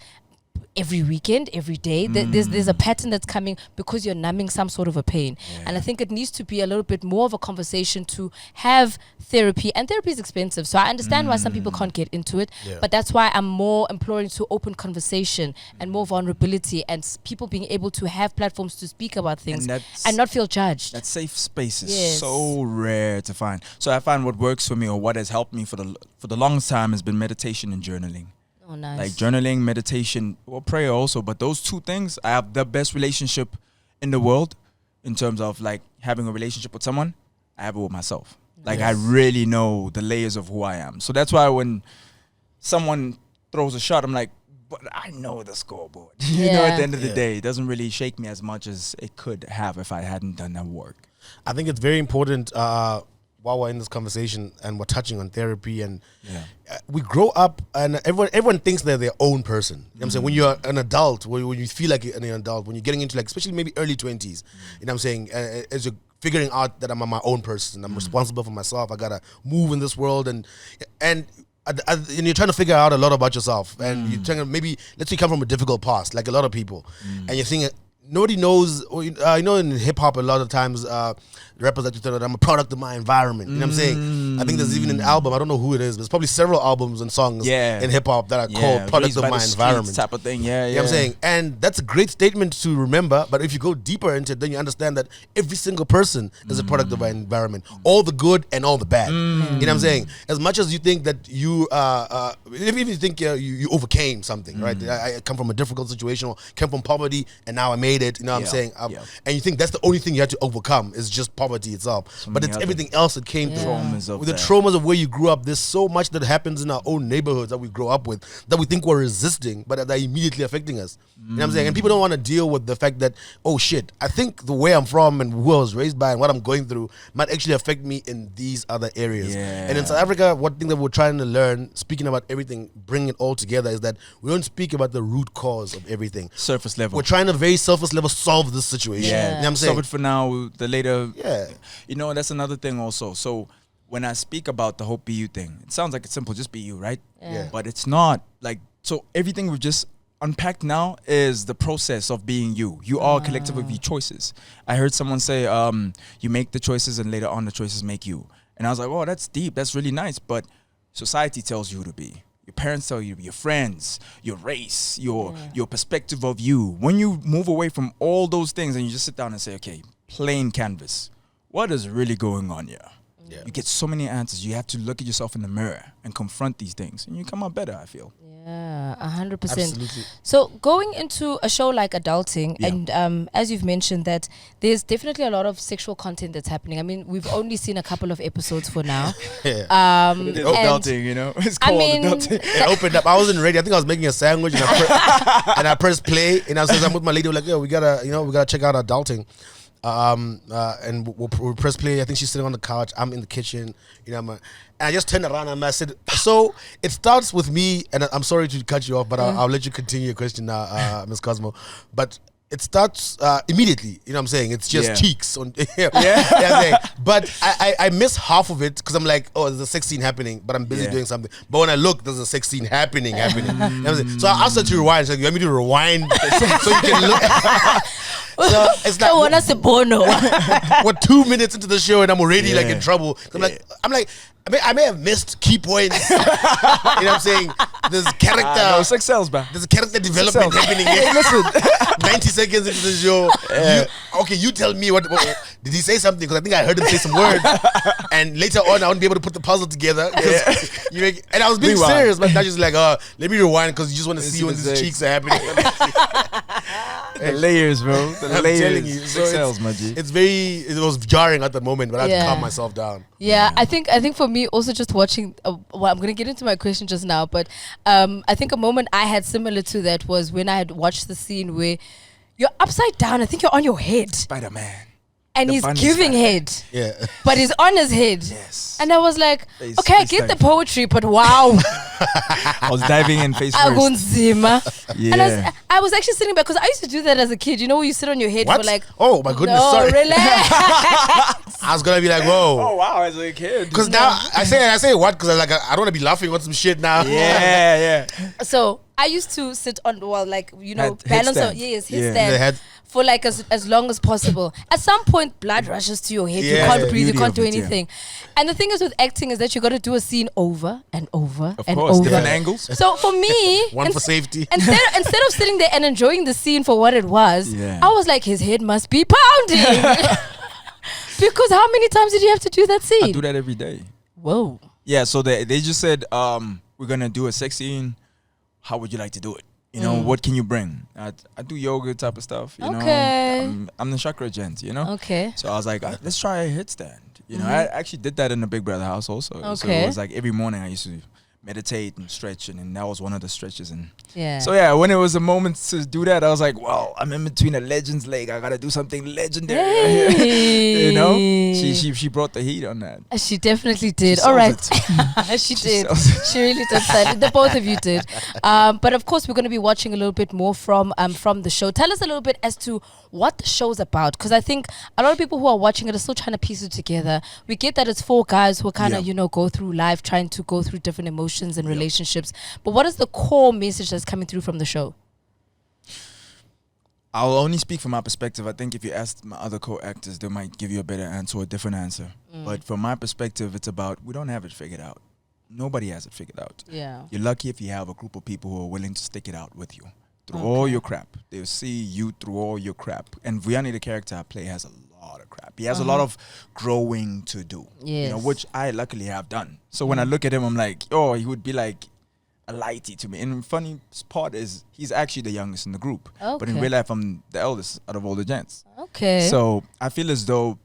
Speaker 1: every weekend, every day, there's a pattern that's coming because you're numbing some sort of a pain. And I think it needs to be a little bit more of a conversation to have therapy, and therapy is expensive, so I understand why some people can't get into it, but that's why I'm more imploring to open conversation and more vulnerability and people being able to have platforms to speak about things and not feel judged.
Speaker 3: That safe space is so rare to find. So I find what works for me, or what has helped me for the longest time, has been meditation and journaling.
Speaker 1: Oh, nice.
Speaker 3: Like journaling, meditation, or prayer also. But those two things, I have the best relationship in the world in terms of like having a relationship with someone. I have it with myself. Like I really know the layers of who I am. So that's why when someone throws a shot, I'm like, but I know the scoreboard. At the end of the day, it doesn't really shake me as much as it could have if I hadn't done that work.
Speaker 2: I think it's very important while we're in this conversation and we're touching on therapy, and we grow up and everyone thinks they're their own person. You know what I'm saying? When you're an adult, when you feel like an adult, when you're getting into like, especially maybe early 20s, you know what I'm saying? As you're figuring out that I'm my own person, I'm responsible for myself, I gotta move in this world, and you're trying to figure out a lot about yourself, and you're trying to, maybe, let's say you come from a difficult past, like a lot of people, and you're thinking, nobody knows, in hip-hop a lot of times, rappers like to tell that I'm a product of my environment. You know what I'm saying? I think there's even an album, I don't know who it is, but there's probably several albums and songs in hip-hop that are called Product of My Environment.
Speaker 3: Type of thing,
Speaker 2: You know what I'm saying? And that's a great statement to remember, but if you go deeper into it, then you understand that every single person is a product of our environment. All the good and all the bad. You know what I'm saying? As much as you think that you, if you think you overcame something, right? I come from a difficult situation, or came from poverty, and now I made it, you know what I'm saying? And you think that's the only thing you had to overcome is just poverty itself, but it's everything else that came through. With the traumas of where you grew up, there's so much that happens in our own neighborhoods that we grow up with that we think we're resisting, but that are immediately affecting us. You know what I'm saying? And people don't want to deal with the fact that, oh shit, I think the way I'm from and who I was raised by and what I'm going through might actually affect me in these other areas. And in South Africa, one thing that we're trying to learn, speaking about everything, bring it all together, is that we don't speak about the root cause of everything.
Speaker 3: Surface level.
Speaker 2: We're trying to very surface level solve this situation. You know what I'm saying?
Speaker 3: Solve it for now, the later. That's another thing also. So when I speak about the whole BU thing, it sounds like it's simple, just be you, right? But it's not. Like, so everything we've just unpacked now is the process of being you. You are a collective of your choices. I heard someone say, you make the choices and later on the choices make you. And I was like, oh, that's deep. That's really nice. But society tells you who to be. Your parents tell you, your friends, your race, your perspective of you. When you move away from all those things and you just sit down and say, okay, plain canvas, what is really going on here?
Speaker 2: Yeah.
Speaker 3: You get so many answers. You have to look at yourself in the mirror and confront these things, and you come out better, I feel.
Speaker 1: Yeah, 100%.
Speaker 2: Absolutely.
Speaker 1: So going into a show like Adulting,
Speaker 3: Yeah.
Speaker 1: and as you've mentioned that there's definitely a lot of sexual content that's happening. I mean, we've only seen a couple of episodes for now.
Speaker 3: It is
Speaker 1: and
Speaker 3: adulting, you know. It's
Speaker 1: I
Speaker 3: called
Speaker 1: mean,
Speaker 3: adulting.
Speaker 2: It opened up. I wasn't ready. I think I was making a sandwich, and I pressed play, and I was I'm with my lady. We're like, yo, we gotta check out Adulting. And we'll press play. I think she's sitting on the couch. I'm in the kitchen. And I just turned around and I said, so it starts with me, and I'm sorry to cut you off, but I'll let you continue your question now, Ms. Cosmo. But it starts immediately. You know what I'm saying? It's just cheeks. But I miss half of it because I'm like, oh, there's a sex scene happening, but I'm busy doing something. But when I look, there's a sex scene happening. You know what I'm saying? So I asked her to rewind. She's like, you want me to rewind so you can look? So it's like, we're 2 minutes into the show and I'm already like in trouble. I'm like, I may have missed key points. You know what I'm saying? There's character.
Speaker 3: No, sex sells, man.
Speaker 2: There's a character development happening here.
Speaker 3: Hey, listen.
Speaker 2: 90 seconds into the show. You tell me what did he say something? Because I think I heard him say some words. And later on, I wouldn't be able to put the puzzle together. And I was being serious, but now she's like, let me rewind because you just want to see when these cheeks are happening.
Speaker 3: The layers, bro. The layers.
Speaker 2: Telling you.
Speaker 3: So sells, my G.
Speaker 2: It was jarring at the moment, but I had to calm myself down.
Speaker 1: Yeah, I think for me also just watching. Well, I'm gonna get into my question just now, but I think a moment I had similar to that was when I had watched the scene where you're upside down. I think you're on your head,
Speaker 3: Spider-Man.
Speaker 1: and he's giving head.
Speaker 2: Yeah,
Speaker 1: but he's on his head.
Speaker 3: Yes.
Speaker 1: And I was like, okay, I get the poetry, but wow.
Speaker 3: I was diving in face first.
Speaker 1: Agunzima. And I was actually sitting back because I used to do that as a kid. You know, where you sit on your head for like,
Speaker 2: oh my goodness,
Speaker 1: no,
Speaker 2: sorry.
Speaker 1: Relax.
Speaker 2: I was gonna be like, whoa.
Speaker 3: Oh wow, as a kid.
Speaker 2: Because now I say what? Because I don't want to be laughing on some shit now.
Speaker 3: Yeah.
Speaker 1: So I used to sit on, balance on,
Speaker 2: headstand.
Speaker 1: For like as long as possible. At some point, blood rushes to your head. You can't breathe. You can't do anything. And the thing is with acting is that you got to do a scene over and over and over.
Speaker 3: Different angles.
Speaker 1: So for me,
Speaker 2: one for safety.
Speaker 1: Instead of sitting there and enjoying the scene for what it was, I was like, his head must be pounding. Because how many times did you have to do that scene?
Speaker 3: I do that every day.
Speaker 1: Whoa.
Speaker 3: Yeah, so they just said, we're going to do a sex scene. How would you like to do it? You know, what can you bring? I do yoga type of stuff. You know, I'm the chakra gent, you know?
Speaker 1: Okay.
Speaker 3: So I was like, let's try a headstand. You know, I actually did that in the Big Brother house also.
Speaker 1: Okay.
Speaker 3: So it was like every morning I used to meditate and stretch, and that was one of the stretches. And so when it was a moment to do that, I was like, well, I'm in between a legend's leg. I gotta do something legendary.
Speaker 1: Hey.
Speaker 3: You know, she brought the heat on that.
Speaker 1: She definitely did. All right. She did. She really did. The both of you did. But of course, we're going to be watching a little bit more from the show. Tell us a little bit as to what the show's about, because I think a lot of people who are watching it are still trying to piece it together. We get that it's 4 guys who kind of go through life, trying to go through different emotions and relationships. But what is the core message that's coming through from the show?
Speaker 3: I'll only speak from my perspective. I think if you ask my other co-actors, they might give you a better answer or a different answer. But from my perspective, it's about, we don't have it figured out. Nobody has it figured out.
Speaker 1: Yeah.
Speaker 3: You're lucky if you have a group of people who are willing to stick it out with you through all your crap. They'll see you through all your crap. And Vianney, the character I play, has a lot of crap. He has a lot of growing to do, you know, which I luckily have done. So when I look at him, I'm like, oh, he would be like a lighty to me. And the funny part is he's actually the youngest in the group. But in real life, I'm the eldest out of all the gents.
Speaker 1: Okay.
Speaker 3: So I feel as though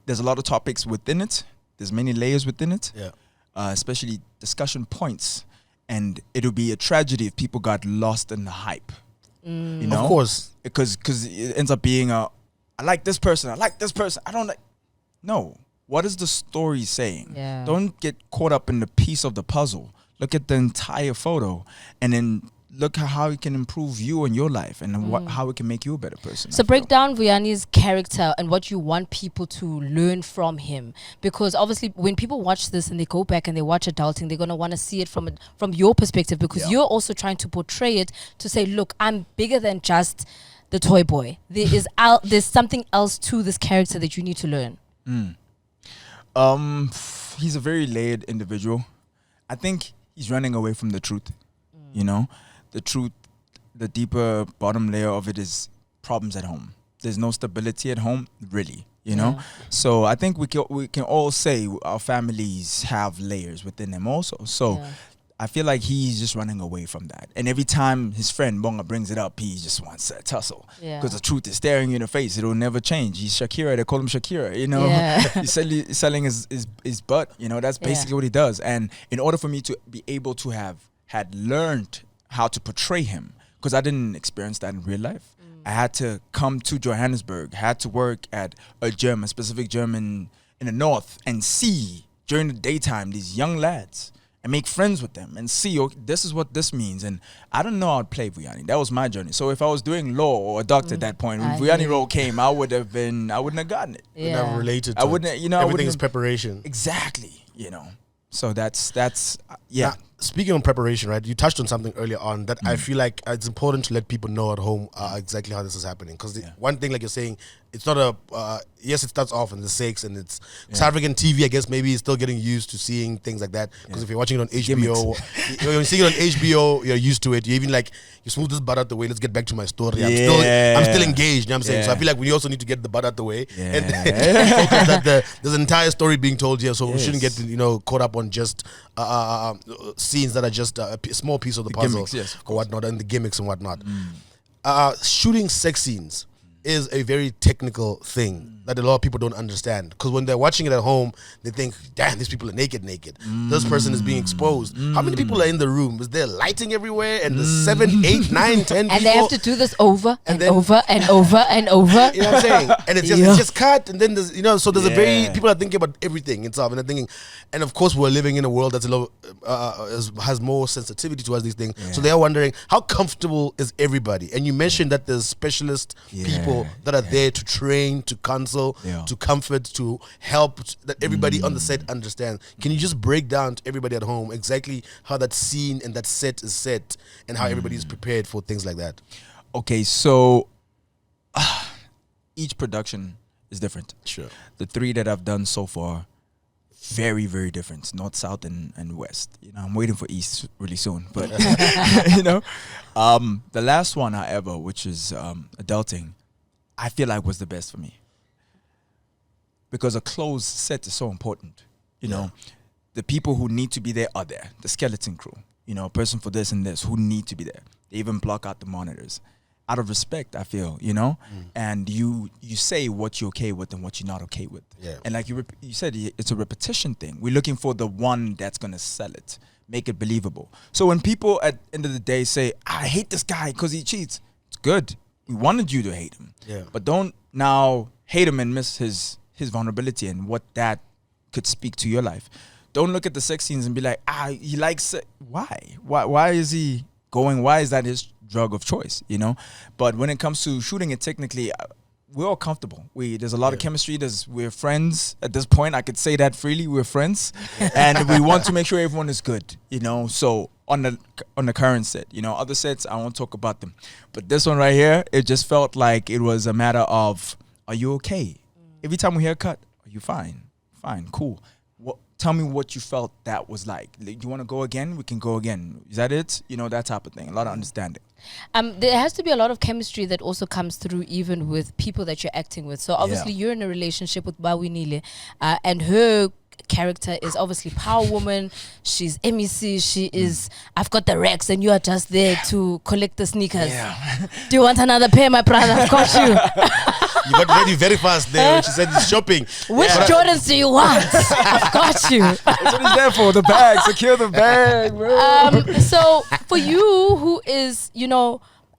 Speaker 3: there's a lot of topics within it. There's many layers within it. Yeah. Especially discussion points. And it would be a tragedy if people got lost in the hype. You know?
Speaker 2: Of course.
Speaker 3: Because it ends up being I like this person. I like this person. I don't like. No. What is the story saying?
Speaker 1: Yeah.
Speaker 3: Don't get caught up in the piece of the puzzle. Look at the entire photo and then look at how it can improve you and your life and how it can make you a better person.
Speaker 1: So break down Vianney's character and what you want people to learn from him. Because obviously when people watch this and they go back and they watch Adulting, they're going to want to see it from your perspective, because you're also trying to portray it to say, look, I'm bigger than just the toy boy. There's something else to this character that you need to learn.
Speaker 3: He's a very layered individual. I think he's running away from the truth. You know, the truth, the deeper bottom layer of it is problems at home. There's no stability at home, really. You know, so I think we can all say our families have layers within them also. So I feel like he's just running away from that. And every time his friend Bonga brings it up, he just wants to tussle. Because the truth is staring you in the face. It will never change. He's Shakira. They call him Shakira. You know, he's selling his butt. You know, that's basically what he does. And in order for me to be able to had learned how to portray him, because I didn't experience that in real life. I had to come to Johannesburg, had to work at a specific gym in the north, and see during the daytime these young lads and make friends with them and see, okay, this is what this means. And I don't know how to play Vuyani. That was my journey. So if I was doing law or a doctor at that point, when Vuyani role came, I wouldn't have gotten it.
Speaker 2: You never related to
Speaker 3: I wouldn't, you know,
Speaker 2: everything is preparation.
Speaker 3: Exactly, you know. So that's
Speaker 2: Now, speaking on preparation, right? You touched on something earlier on that I feel like it's important to let people know at home exactly how this is happening. Because one thing, like you're saying, it's not a yes, it starts off in the 6 and it's South African TV. I guess maybe is still getting used to seeing things like that. Because if you're watching it on HBO, you're seeing it on HBO, you're used to it. You even like you smooth this butt out the way. Let's get back to my story. I'm still engaged. You know what I'm saying? So I feel like we also need to get the butt out the way and focus that there's an entire story being told here. So we shouldn't get caught up on just scenes that are just a small piece of the puzzle
Speaker 3: gimmicks,
Speaker 2: or whatnot, and the gimmicks and whatnot. Shooting sex scenes is a very technical thing that a lot of people don't understand, because when they're watching it at home, they think, damn, these people are naked. This person is being exposed. How many people are in the room? Is there lighting everywhere? And there's 7, 8, 9, 10 people.
Speaker 1: And they have to do this over and over and over and over.
Speaker 2: You know what I'm saying? And it's just cut, and then there's so there's a very, people are thinking about everything itself, and they're thinking, and of course we're living in a world that's a little has more sensitivity towards these things. So they're wondering, how comfortable is everybody? And you mentioned that there's specialist people that are there to train, to counsel, to comfort, to help, that everybody on the set understands. Can you just break down to everybody at home exactly how that scene and that set is set, and how everybody is prepared for things like that?
Speaker 3: Okay, so each production is different.
Speaker 2: Sure.
Speaker 3: The 3 that I've done so far, very, very different. North, South, and West. You know, I'm waiting for East really soon. But the last one, however, which is adulting, I feel like was the best for me, because a closed set is so important. You know, the people who need to be there are there. The skeleton crew, a person for this and this who need to be there. They even block out the monitors out of respect, I feel, and you say what you're okay with and what you're not okay with. And like you said, it's a repetition thing. We're looking for the one that's going to sell it, make it believable. So when people at the end of the day say, I hate this guy because he cheats, it's good. We wanted you to hate him. But don't now hate him and miss his vulnerability and what that could speak to your life. Don't look at the sex scenes and be like, he likes it. Why is he going? Why is that his drug of choice? But when it comes to shooting it, technically, we're all comfortable. There's a lot of chemistry. We're friends at this point. I could say that freely. We're friends, and we want to make sure everyone is good. So on the current set, other sets I won't talk about them, but this one right here, it just felt like it was a matter of, are you okay? Every time we hear a cut, are you fine? Fine, cool. Tell me what you felt that was like. Do you want to go again? We can go again. Is that it? That type of thing. A lot of understanding.
Speaker 1: There has to be a lot of chemistry that also comes through even with people that you're acting with. So obviously you're in a relationship with Bawinile, and her character is obviously power woman. She's MEC. She is, I've got the Rex and you are just there to collect the sneakers. Do you want another pair, my brother? I've got you.
Speaker 2: You got ready very fast there when she said it's shopping.
Speaker 1: Which Jordans do you want? I've got you.
Speaker 3: That's what he's there for. The bag. Secure the bag, bro.
Speaker 1: So for you who is,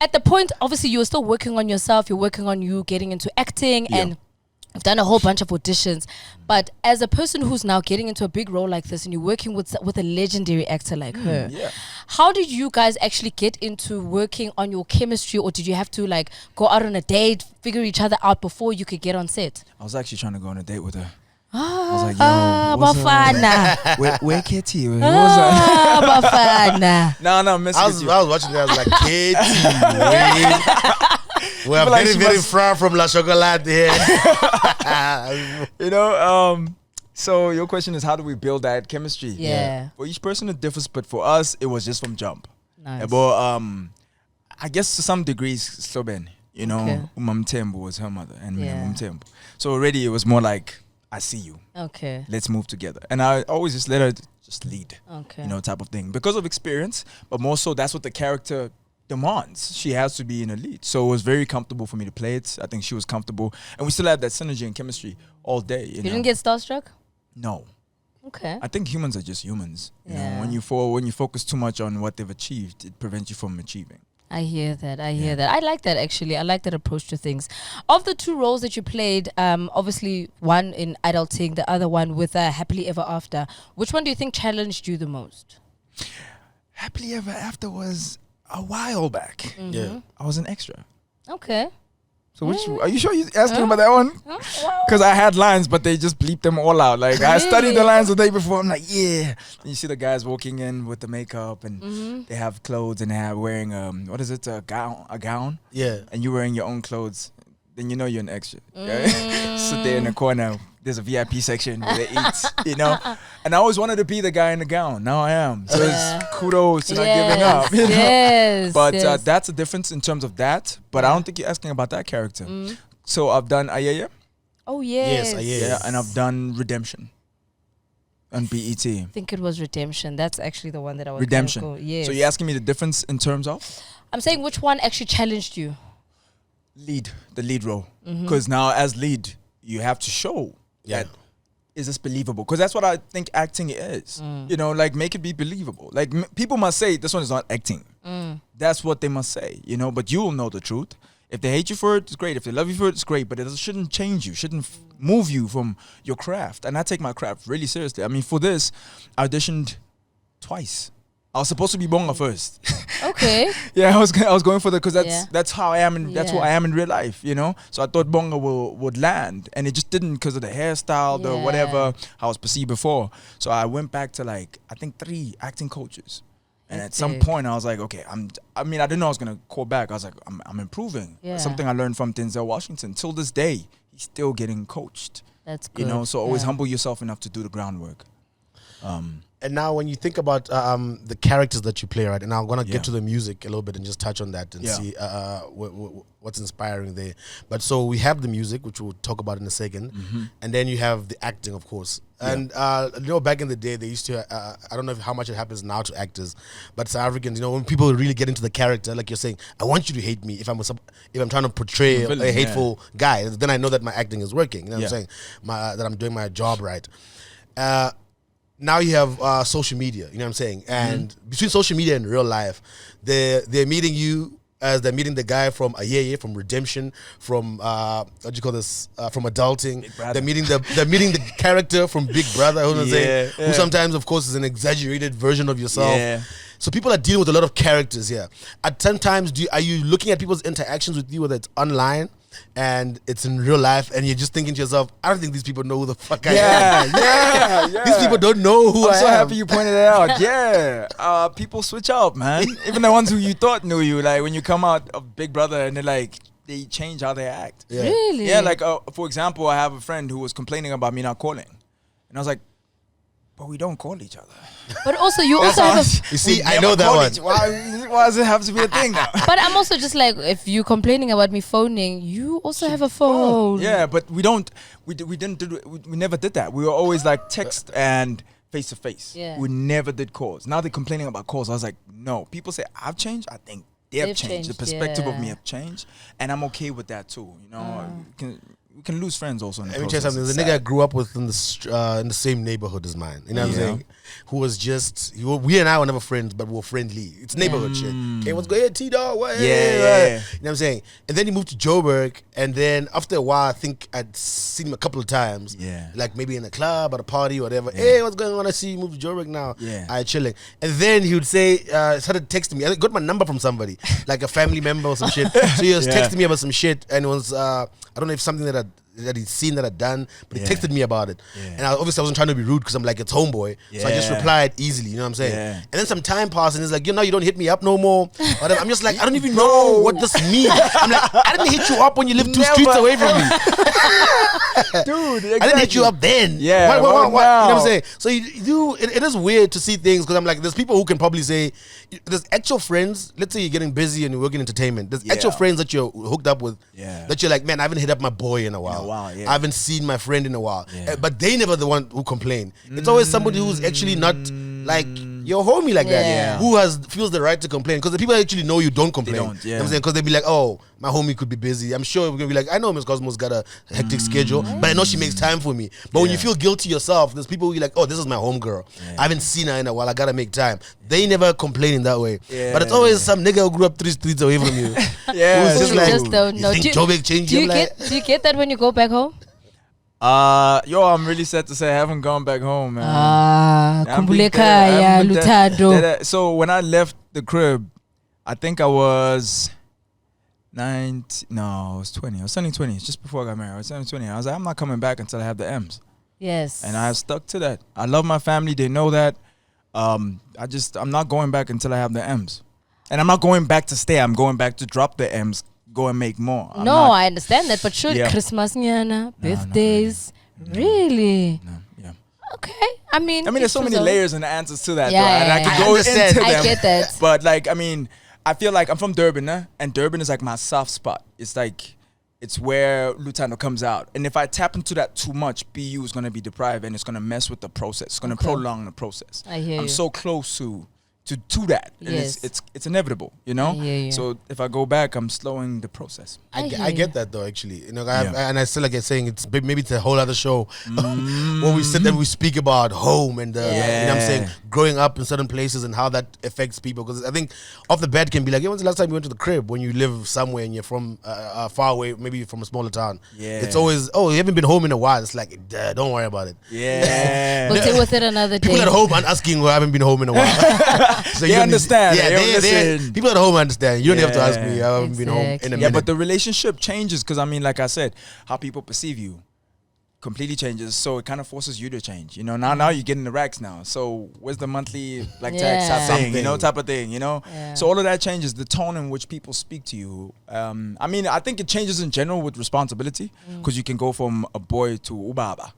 Speaker 1: at the point, obviously you're still working on yourself. You're working on you getting into acting and I've done a whole bunch of auditions, but as a person who's now getting into a big role like this and you're working with a legendary actor like her, how did you guys actually get into working on your chemistry, or did you have to go out on a date, figure each other out before you could get on set?
Speaker 3: I was actually trying to go on a date with her. I was like, yo, Bafana. Where Katie? What was that?
Speaker 1: Bafana.
Speaker 3: No, Miss
Speaker 2: I was watching that. I was like, Katie. We are very, very far from La Chocolate here.
Speaker 3: So your question is, how do we build that chemistry?
Speaker 1: Yeah.
Speaker 3: For each person it differs, but for us it was just from jump.
Speaker 1: Nice.
Speaker 3: But I guess to some degrees, Sloben, you know,
Speaker 1: Okay.
Speaker 3: Umam Tembo was her mother and me,
Speaker 1: Yeah.
Speaker 3: Umam Tembo. So already it was more like, I see you.
Speaker 1: Okay.
Speaker 3: Let's move together. And I always just let her just lead,
Speaker 1: Okay.
Speaker 3: you know, type of thing. Because of experience, but more so that's what the character demands. She has to be in a lead. So it was very comfortable for me to play it. I think she was comfortable. And we still had that synergy and chemistry all day. You know?
Speaker 1: didn't get starstruck?
Speaker 3: No.
Speaker 1: Okay.
Speaker 3: I think humans are just humans. You
Speaker 1: Yeah.
Speaker 3: know, when you focus too much on what they've achieved, it prevents you from achieving.
Speaker 1: I hear that. I hear that. I like that, actually. I like that approach to things. Of the two roles that you played, obviously one in Adulting, the other one with Happily Ever After, which one do you think challenged you the most?
Speaker 3: Happily Ever After was a while back.
Speaker 2: Yeah.
Speaker 3: I was an extra.
Speaker 1: Okay.
Speaker 3: So which are you sure you're asking about that one? Because I had lines, but they just bleeped them all out. Like I studied the lines the day before. I'm like, yeah. And you see the guys walking in with the makeup and they have clothes and they're wearing what is it? A gown.
Speaker 2: Yeah.
Speaker 3: And you're wearing your own clothes. Then you know you're an extra. Sit there in the corner. There's a VIP section where they eat, you know. And I always wanted to be the guy in the gown. Now I am. So it's kudos to not giving up. You know?
Speaker 1: Yes.
Speaker 3: But
Speaker 1: yes.
Speaker 3: that's a difference in terms of that. But I don't think you're asking about that character. So I've done Ayaya.
Speaker 1: Oh, yes.
Speaker 2: Yes,
Speaker 3: Yeah, and I've done Redemption on BET.
Speaker 1: I think it was Redemption. That's actually the one that I was
Speaker 3: Redemption.
Speaker 1: gonna go. Yes.
Speaker 3: So you're asking me the difference in terms of
Speaker 1: I'm saying which one actually challenged you?
Speaker 3: the lead role. Because now as lead, you have to show that is this believable? Because that's what I think acting is. You know, like make it be believable. Like people must say this one is not acting. That's what they must say, you know, but you will know the truth. If they hate you for it, it's great. If they love you for it, it's great. But it shouldn't change you, shouldn't move you from your craft. And I take my craft really seriously. I mean, for this, I auditioned twice. I was supposed to be Bonga first.
Speaker 1: Okay.
Speaker 3: Yeah, I was going for the because
Speaker 1: Yeah.
Speaker 3: that's how I am and that's who
Speaker 1: Yeah.
Speaker 3: I am in real life, you know. So I thought Bonga would land, and it just didn't because of the hairstyle, the
Speaker 1: Yeah.
Speaker 3: whatever how I was perceived before. So I went back to like I think 3 acting coaches, and at some
Speaker 1: Hectic.
Speaker 3: point I was like, okay, I mean I didn't know I was gonna call back. I was like, I'm improving.
Speaker 1: Yeah.
Speaker 3: Something I learned from Denzel Washington. Till this day, he's still getting coached.
Speaker 1: That's good.
Speaker 3: You know, so always
Speaker 1: Yeah.
Speaker 3: humble yourself enough to do the groundwork.
Speaker 2: And now, when you think about the characters that you play, right, and I'm gonna
Speaker 3: Yeah.
Speaker 2: get to the music a little bit and just touch on that and
Speaker 3: Yeah.
Speaker 2: see what's inspiring there. But so we have the music, which we'll talk about in a second, and then you have the acting, of course. And you know, back in the day, they used to. I don't know how much it happens now to actors, but South Africans, you know, when people really get into the character, like you're saying, I want you to hate me if I'm trying to portray
Speaker 3: Villain,
Speaker 2: a hateful guy. Then I know that my acting is working. You know what I'm
Speaker 3: Yeah.
Speaker 2: saying? That I'm doing my job right. Now you have social media, you know what I'm saying? And between social media and real life, they're meeting you as they're meeting the guy from Ayeye, from Redemption, from what do you call this? From Adulting.
Speaker 3: Brother.
Speaker 2: They're meeting the character from Big Brother, you know what I'm saying?
Speaker 3: Yeah.
Speaker 2: Who sometimes, of course, is an exaggerated version of yourself.
Speaker 3: Yeah.
Speaker 2: So people are dealing with a lot of characters here. At sometimes, are you looking at people's interactions with you, whether it's online and it's in real life, and you're just thinking to yourself, I don't think these people know who the fuck I am.
Speaker 3: yeah.
Speaker 2: These people don't know who
Speaker 3: I'm
Speaker 2: I
Speaker 3: so
Speaker 2: am.
Speaker 3: happy you pointed it out. Yeah, people switch up, man. Even the ones who you thought knew you, like when you come out of Big Brother and they change how they act.
Speaker 2: Yeah.
Speaker 1: Really?
Speaker 3: Yeah, like for example, I have a friend who was complaining about me not calling, and I was like, but we don't call each other.
Speaker 1: But also, you also have a.
Speaker 2: You see,
Speaker 3: We
Speaker 2: I
Speaker 3: never
Speaker 2: know that
Speaker 3: call
Speaker 2: one.
Speaker 3: why does it have to be a thing now?
Speaker 1: But I'm also just like, if you're complaining about me phoning, you also have a phone.
Speaker 3: Yeah, but we don't. We didn't do. We never did that. We were always like text and face to face.
Speaker 1: Yeah.
Speaker 3: We never did calls. Now they're complaining about calls. I was like, no. People say I've changed. I think they've
Speaker 1: They've
Speaker 3: changed. The
Speaker 1: changed,
Speaker 3: perspective of me
Speaker 1: yeah.
Speaker 3: have changed, and I'm okay with that too. You know, we can lose friends also. In the
Speaker 2: Let me tell you
Speaker 3: process.
Speaker 2: something.
Speaker 3: It's
Speaker 2: The nigga I
Speaker 3: sad.
Speaker 2: grew up with in the same neighborhood as mine. You know what I'm
Speaker 3: Yeah.
Speaker 2: saying? Who was just we and I were never friends, but we were friendly. It's neighborhood shit. Okay, what's going on, T-Dog? What?
Speaker 3: Yeah.
Speaker 2: You know what I'm saying? And then he moved to Joburg, and then after a while, I think I'd seen him a couple of times.
Speaker 3: Yeah.
Speaker 2: Like maybe in a club at a party or whatever. Hey, what's going on? I see you moved to Joburg now.
Speaker 3: Yeah.
Speaker 2: I chilling. And then he would say, started texting me. I got my number from somebody, like a family member or some shit. So he was
Speaker 3: Yeah.
Speaker 2: texting me about some shit, and it was I don't know if something that that he'd seen that I'd done, but he texted me about it.
Speaker 3: Yeah.
Speaker 2: And obviously I wasn't trying to be rude because I'm like, it's homeboy. So I just replied easily, you know what I'm saying?
Speaker 3: Yeah.
Speaker 2: And then some time passed and it's like, you know, you don't hit me up no more. I'm just like, I don't even know what this means. I'm like, I didn't hit you up when you lived 2 streets away from me.
Speaker 3: Dude, exactly.
Speaker 2: I didn't hit you up then.
Speaker 3: Yeah,
Speaker 2: What?
Speaker 3: well,
Speaker 2: You know what I'm
Speaker 3: now.
Speaker 2: saying? So it is weird to see things because I'm like, there's people who can probably say, there's actual friends. Let's say you're getting busy and you're working entertainment. There's actual friends that you're hooked up with.
Speaker 3: Yeah.
Speaker 2: That you're like, man, I haven't hit up my boy in a while.
Speaker 3: Yeah.
Speaker 2: I haven't seen my friend in a while.
Speaker 3: Yeah.
Speaker 2: But they never the one who complain. It's always somebody who's actually not like your homie like that,
Speaker 1: Yeah.
Speaker 2: who feels the right to complain. Because the people that actually know you don't complain.
Speaker 3: don't,
Speaker 2: You know what I'm saying? Because they'll be like, oh, my homie could be busy. I'm sure we're gonna be like, I know Miss Cosmo's got a hectic schedule, but I know she makes time for me. But when you feel guilty yourself, there's people who are like, oh, this is my homegirl. I haven't seen her in a while. I gotta make time. They never complain in that way.
Speaker 3: Yeah.
Speaker 2: But it's always some nigga who grew up 3 streets away from you.
Speaker 3: Yeah.
Speaker 2: Who's just
Speaker 1: You
Speaker 2: like,
Speaker 1: just don't
Speaker 2: you
Speaker 1: know.
Speaker 2: think
Speaker 1: Do-
Speaker 2: Joburg changed
Speaker 1: Do
Speaker 2: you?
Speaker 1: you
Speaker 2: I'm like,
Speaker 1: get do you get that when you go back home?
Speaker 3: I'm really sad to say I haven't gone back home, man.
Speaker 1: Ah,
Speaker 3: I haven't been
Speaker 1: kumbuleka
Speaker 3: there. I
Speaker 1: ya
Speaker 3: haven't been there.
Speaker 1: Lutado.
Speaker 3: So when I left the crib, I think I was 19. No, I was 20. I was turning 20. It's just before I got married. I was turning 20. I was like, I'm not coming back until I have the M's.
Speaker 1: Yes.
Speaker 3: And I stuck to that. I love my family. They know that. I'm not going back until I have the M's. And I'm not going back to stay. I'm going back to drop the M's, go and make more. I'm
Speaker 1: no,
Speaker 3: not-
Speaker 1: I understand that, but surely
Speaker 3: Yeah.
Speaker 1: Christmas, nyana,
Speaker 3: not
Speaker 1: birthdays, really?
Speaker 3: No, yeah.
Speaker 1: Okay. I mean,
Speaker 3: there's so
Speaker 1: each
Speaker 3: many
Speaker 1: his own.
Speaker 3: layers and answers to that.
Speaker 1: Yeah,
Speaker 3: though, and
Speaker 1: yeah,
Speaker 3: I
Speaker 1: yeah.
Speaker 3: could
Speaker 2: I
Speaker 3: go
Speaker 2: understand.
Speaker 3: into
Speaker 1: I
Speaker 3: them.
Speaker 1: get that.
Speaker 3: But like, I feel like I'm from Durban, and Durban is like my soft spot. It's like, it's where Lutano comes out. And if I tap into that too much, BU is going to be deprived and it's going to mess with the process. It's going to prolong the process.
Speaker 1: I hear
Speaker 3: I'm
Speaker 1: you.
Speaker 3: so close to that. And
Speaker 1: Yes.
Speaker 3: it's inevitable, you know?
Speaker 1: I hear you.
Speaker 3: So if I go back, I'm slowing the process.
Speaker 2: I
Speaker 1: hear
Speaker 2: get
Speaker 1: you.
Speaker 2: that though, actually. You know,
Speaker 3: Yeah.
Speaker 2: and I still like saying it's maybe it's a whole other show where we sit and we speak about home and you know what I'm saying, growing up in certain places and how that affects people. Because I think off the bat can be like, when's the last time you went to the crib when you live somewhere and you're from far away, maybe from a smaller town?
Speaker 3: Yeah.
Speaker 2: It's always, you haven't been home in a while. It's like, don't worry about it.
Speaker 3: Yeah.
Speaker 1: We'll deal with it another day.
Speaker 2: People at home aren't asking, I haven't been home in a while. So
Speaker 3: They
Speaker 2: you don't need-
Speaker 3: understand.
Speaker 2: Yeah,
Speaker 3: They listen.
Speaker 2: people at home understand. You don't have to ask me.
Speaker 3: Yeah.
Speaker 2: I haven't been home in a
Speaker 1: Exactly.
Speaker 2: minute.
Speaker 3: Yeah, but the relationship changes because like I said, how people perceive you completely changes. So it kind of forces you to change. You know, now you're getting the racks now. So where's the monthly tax
Speaker 1: Yeah.
Speaker 3: thing? You know,
Speaker 2: Something.
Speaker 3: type of thing. You know.
Speaker 1: Yeah.
Speaker 3: So all of that changes the tone in which people speak to you. I think it changes in general with responsibility because you can go from a boy to ubaba.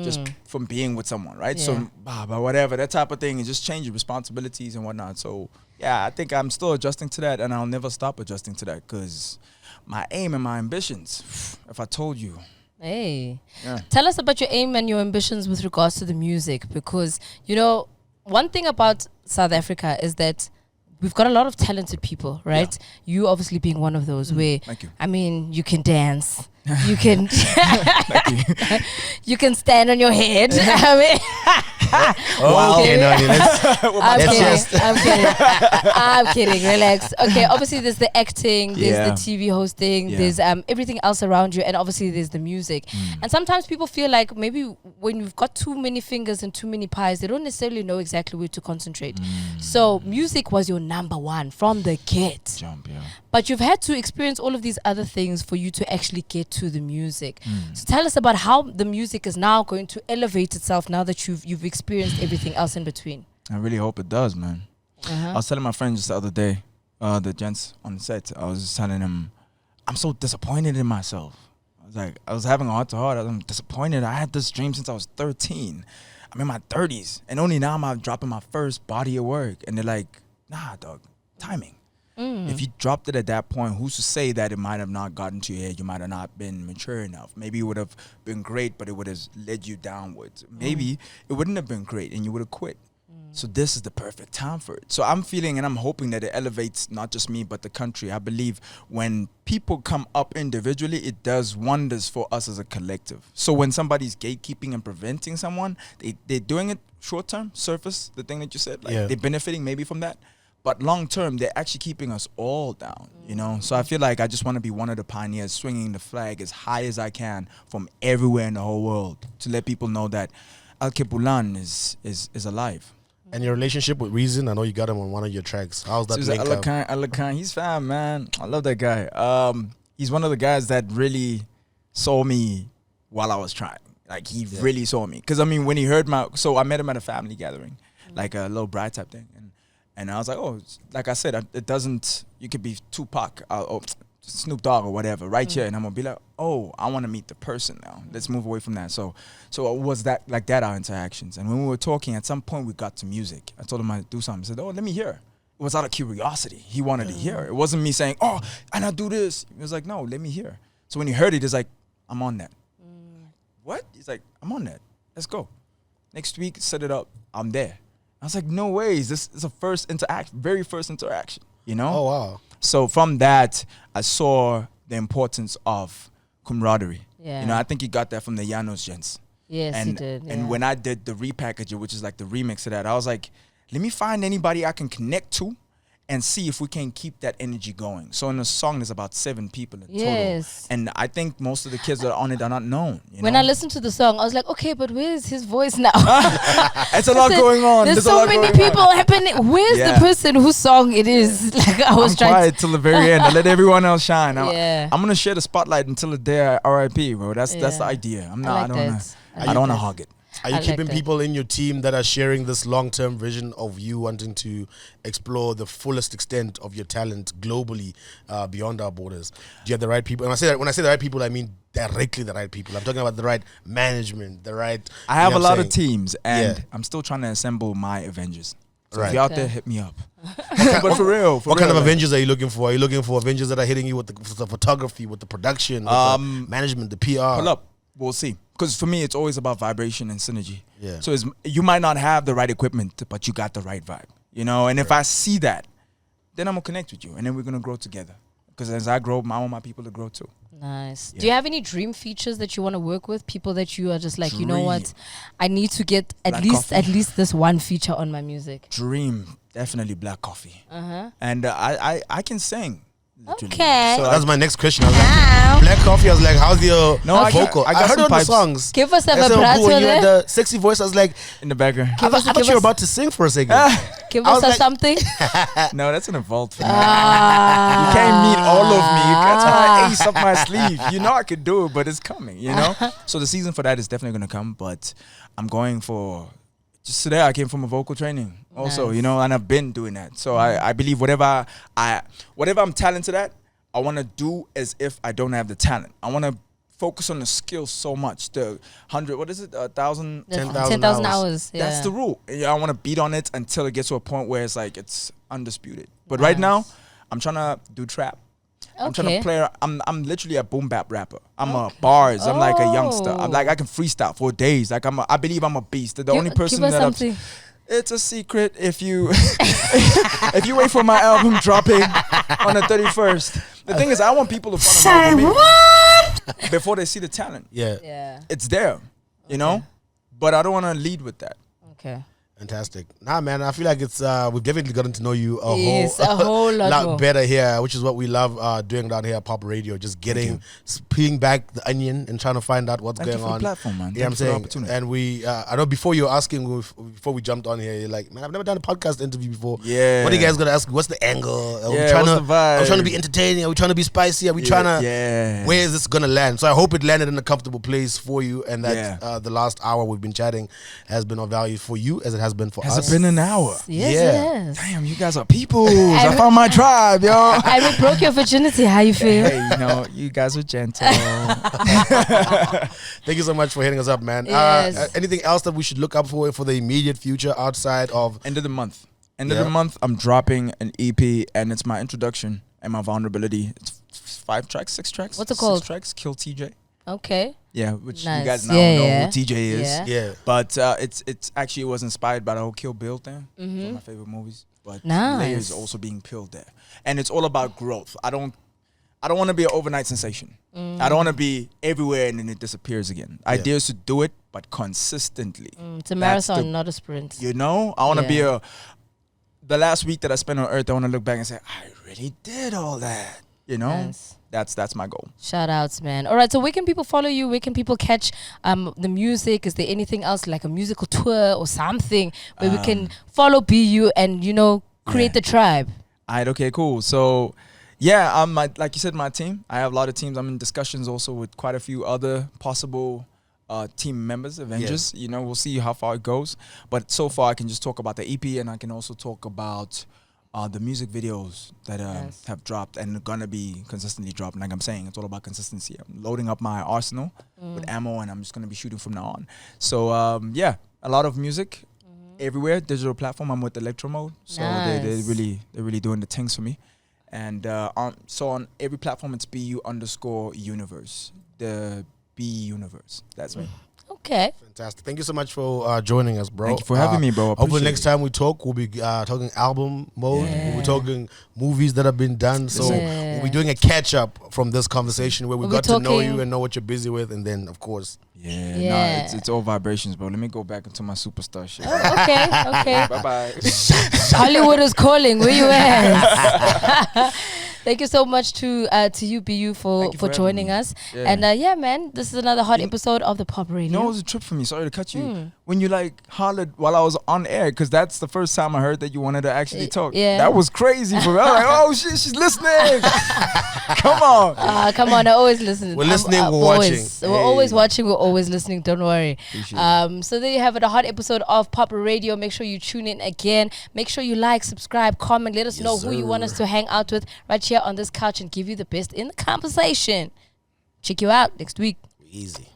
Speaker 3: Just from being with someone, right?
Speaker 1: Yeah.
Speaker 3: So, baba, whatever, that type of thing, it just changes responsibilities and whatnot. So, yeah, I think I'm still adjusting to that, and I'll never stop adjusting to that because my aim and my ambitions, if I told you.
Speaker 1: Hey.
Speaker 3: Yeah.
Speaker 1: Tell us about your aim and your ambitions with regards to the music, because, you know, one thing about South Africa is that we've got a lot of talented people, right? You obviously being one of those where,
Speaker 3: Thank you.
Speaker 1: I mean, you can dance. You can you can stand on your head. I mean,
Speaker 2: Okay, no,
Speaker 1: I'm
Speaker 2: That's
Speaker 1: kidding.
Speaker 2: just-
Speaker 1: I'm kidding. I'm kidding. Relax. Okay, obviously there's the acting, there's
Speaker 3: Yeah.
Speaker 1: the TV hosting,
Speaker 3: Yeah.
Speaker 1: there's everything else around you, and obviously there's the music. And sometimes people feel like maybe when you've got too many fingers and too many pies, they don't necessarily know exactly where to concentrate. So music was your number one from the get.
Speaker 3: Jump, yeah.
Speaker 1: But you've had to experience all of these other things for you to actually get to the music. So tell us about how the music is now going to elevate itself now that you've experienced everything else in between.
Speaker 3: I really hope it does, man. I was telling my friend just the other day, the gents on the set, I was just telling him, I'm so disappointed in myself. I was having a heart to heart. I'm disappointed. I had this dream since I was 13. I'm in my 30s. And only now I'm dropping my first body of work. And they're like, nah, dog, timing. If you dropped it at that point, who's to say that it might have not gotten to your head? You might have not been mature enough. Maybe it would have been great, but it would have led you downwards. Maybe it wouldn't have been great and you would have quit. So this is the perfect time for it. So I'm feeling and I'm hoping that it elevates not just me, but the country. I believe when people come up individually, it does wonders for us as a collective. So when somebody's gatekeeping and preventing someone, they're doing it short term, surface, the thing that you said, like they're benefiting maybe from that. But long term, they're actually keeping us all down, you know? So I feel like I just want to be one of the pioneers swinging the flag as high as I can from everywhere in the whole world to let people know that Al Kepulan is alive.
Speaker 2: And your relationship with Reason, I know you got him on one of your tracks. How's that
Speaker 3: So
Speaker 2: link up?
Speaker 3: Alakan, he's fam, man. I love that guy. He's one of the guys that really saw me while I was trying. Like he really saw me. Because I mean, when he heard so I met him at a family gathering, like a little bride type thing. And I was like, oh, like I said, it doesn't, you could be Tupac or Snoop Dogg or whatever right here. And I'm going to be like, oh, I want to meet the person now. Let's move away from that. So it was that, like that, our interactions. And when we were talking, at some point we got to music. I told him I'd do something. He said, oh, let me hear. It was out of curiosity. He wanted to hear. It wasn't me saying, oh, and I do this. He was like, no, let me hear. So when he heard it, he's like, I'm on that. What? He's like, I'm on that. Let's go. Next week, set it up. I'm there. I was like, no ways. This is a very first interaction, you know?
Speaker 2: Oh, wow.
Speaker 3: So from that, I saw the importance of camaraderie.
Speaker 1: Yeah.
Speaker 3: You know, I think he got that from the Janos gents.
Speaker 1: Yes, he did. Yeah.
Speaker 3: And when I did the repackage, which is like the remix of that, I was like, let me find anybody I can connect to and see if we can keep that energy going. So in the song, there's about 7 people in total. And I think most of the kids that are on it are not known.
Speaker 1: When I listened to the song, I was like, okay, but where's his voice now?
Speaker 3: It's a lot going on.
Speaker 1: There's so many people happening. Where's the person whose song it is? Like I was trying
Speaker 3: quiet till the very end. I let everyone else shine.
Speaker 1: I'm
Speaker 3: gonna share the spotlight until the day I RIP, bro. That's the idea. I don't wanna hog it.
Speaker 2: Are you keeping people in your team that are sharing this long-term vision of you wanting to explore the fullest extent of your talent globally, beyond our borders? Do you have the right people? And when I say the right people, I mean directly the right people. I'm talking about the right management, the right.
Speaker 3: I have a lot of teams, and I'm still trying to assemble my Avengers. So if you're out there, hit me up. But for real,
Speaker 2: what kind of Avengers are you looking for? Are you looking for Avengers that are hitting you with the photography, with the production, with the management, the PR?
Speaker 3: Pull up. We'll see. Because for me, it's always about vibration and synergy.
Speaker 2: Yeah.
Speaker 3: So you might not have the right equipment, but you got the right vibe. You know, and if I see that, then I'm going to connect with you. And then we're going to grow together. Because as I grow, I want my people to grow too.
Speaker 1: Nice. Yeah. Do you have any dream features that you want to work with? People that you are just like, you know what? I need to get at least this one feature on my music.
Speaker 3: Dream. Definitely Black Coffee. And I can sing. Literally.
Speaker 1: Okay.
Speaker 2: So that's my next question. I was like, Black Coffee. I was like, how's your vocal?
Speaker 3: I
Speaker 2: heard on the songs.
Speaker 1: Give us a
Speaker 2: vibrato when you had the sexy voice. I was like,
Speaker 3: in the background.
Speaker 2: I thought you were about to sing for a second.
Speaker 1: Give us something.
Speaker 3: No, that's an evolved thing. You can't meet all of me. That's my ace up my sleeve. You know I could do it, but it's coming, you know? So the season for that is definitely going to come, but I'm going for... Just today, I came from a vocal training also, you know, and I've been doing that. So I believe whatever I'm talented at, I want to do as if I don't have the talent. I want to focus on the skill so much. The 100, what is it? 1,000?
Speaker 1: 10,000 hours. Yeah.
Speaker 3: That's the rule. I want to beat on it until it gets to a point where it's like it's undisputed. But right now, I'm trying to do trap. I'm trying to play. I'm literally a boom bap rapper. I'm a bars. I'm like a youngster. I'm like I can freestyle for days. Like I believe I'm a beast. The only person that it's a secret if you if you wait for my album dropping on the 31st. The thing is, I want people to fall in love with me before they see the talent.
Speaker 2: Yeah.
Speaker 3: It's there, you know, but I don't want to lead with that.
Speaker 1: Okay.
Speaker 2: Fantastic. Nah, man, I feel like it's we've definitely gotten to know you a
Speaker 1: whole lot
Speaker 2: better here, which is what we love doing down here at POPradio. Just peeling back the onion and trying to find out what's going on.
Speaker 3: Platform, man.
Speaker 2: Yeah, I'm saying. And we, I know before you were asking, before we jumped on here, you're like, man, I've never done a podcast interview before.
Speaker 3: Yeah.
Speaker 2: What are you guys gonna ask? What's the angle? Are we
Speaker 3: what's the vibe?
Speaker 2: Are we trying to be entertaining? Are we trying to be spicy? Are we trying to?
Speaker 3: Yeah.
Speaker 2: Where is this gonna land? So I hope it landed in a comfortable place for you, and that the last hour we've been chatting has been of value for you as it has been for us.
Speaker 3: Has it been an hour?
Speaker 1: Yes.
Speaker 3: Damn, you guys are people. I found my tribe, yo.
Speaker 1: I broke your virginity. How you feel?
Speaker 3: Hey, you know, you guys are gentle.
Speaker 2: Thank you so much for hitting us up, man.
Speaker 1: Yes.
Speaker 2: Anything else that we should look up for the immediate future outside of
Speaker 3: end of the month? End of the month, I'm dropping an EP, and it's my introduction and my vulnerability. It's 5 tracks, 6 tracks.
Speaker 1: What's it called?
Speaker 3: 6 tracks. Kill TJ.
Speaker 1: Okay.
Speaker 3: Yeah, which
Speaker 1: nice.
Speaker 3: you guys now know who TJ is.
Speaker 2: Yeah.
Speaker 3: But it's actually was inspired by the whole Kill Bill thing. One of my favorite movies. But layers also being peeled there. And it's all about growth. I don't want to be an overnight sensation. I don't want to be everywhere and then it disappears again. Ideas to do it, but consistently.
Speaker 1: It's a marathon, not a sprint.
Speaker 3: You know? I want to be the last week that I spent on Earth, I want to look back and say, I really did all that. You know?
Speaker 1: Nice.
Speaker 3: That's my goal.
Speaker 1: Shout outs, man. All right, so where can people follow you? Where can people catch the music? Is there anything else like a musical tour or something where we can follow BU and, you know, create the tribe?
Speaker 3: All right, okay, cool. So, Yeah, like you said, my team. I have a lot of teams. I'm in discussions also with quite a few other possible team members, Avengers. You know, we'll see how far it goes. But so far, I can just talk about the EP, and I can also talk about the music videos that have dropped and are gonna be consistently dropping. Like I'm saying, it's all about consistency. I'm loading up my arsenal with ammo, and I'm just gonna be shooting from now on. So yeah, a lot of music everywhere. Digital platform. I'm with Electro Mode, so they're really doing the things for me. And on every platform, it's BU_universe. The B universe. That's me.
Speaker 1: Okay.
Speaker 2: Fantastic. Thank you so much for joining us, bro.
Speaker 3: Thank you for having me, bro.
Speaker 2: Hopefully next time we talk, we'll be talking album mode. We'll be talking movies that have been done. So we'll be doing a catch up from this conversation where we got to know you and know what you're busy with, and then of course.
Speaker 3: No, it's all vibrations, bro. Let me go back into my superstar shit.
Speaker 1: Okay.
Speaker 3: Bye bye.
Speaker 1: Hollywood is calling. Where you at? Thank you so much to you, BU, for joining us. Yeah. And yeah, man, this is another hot episode of the Pop Radio.
Speaker 3: You know, it was a trip for me. Sorry to cut you. When you like hollered while I was on air, because that's the first time I heard that you wanted to actually talk. Yeah. That was crazy for me. I was like, oh shit, she's listening. Come on.
Speaker 1: Come on, I always listen.
Speaker 2: We're listening, we're watching.
Speaker 1: We're always watching, we're always listening. Don't worry. So there you have it, a hot episode of Pop Radio. Make sure you tune in again. Make sure you like, subscribe, comment. Let us know who you want us to hang out with right here on this couch and give you the best in the conversation. Check you out next week.
Speaker 2: Easy.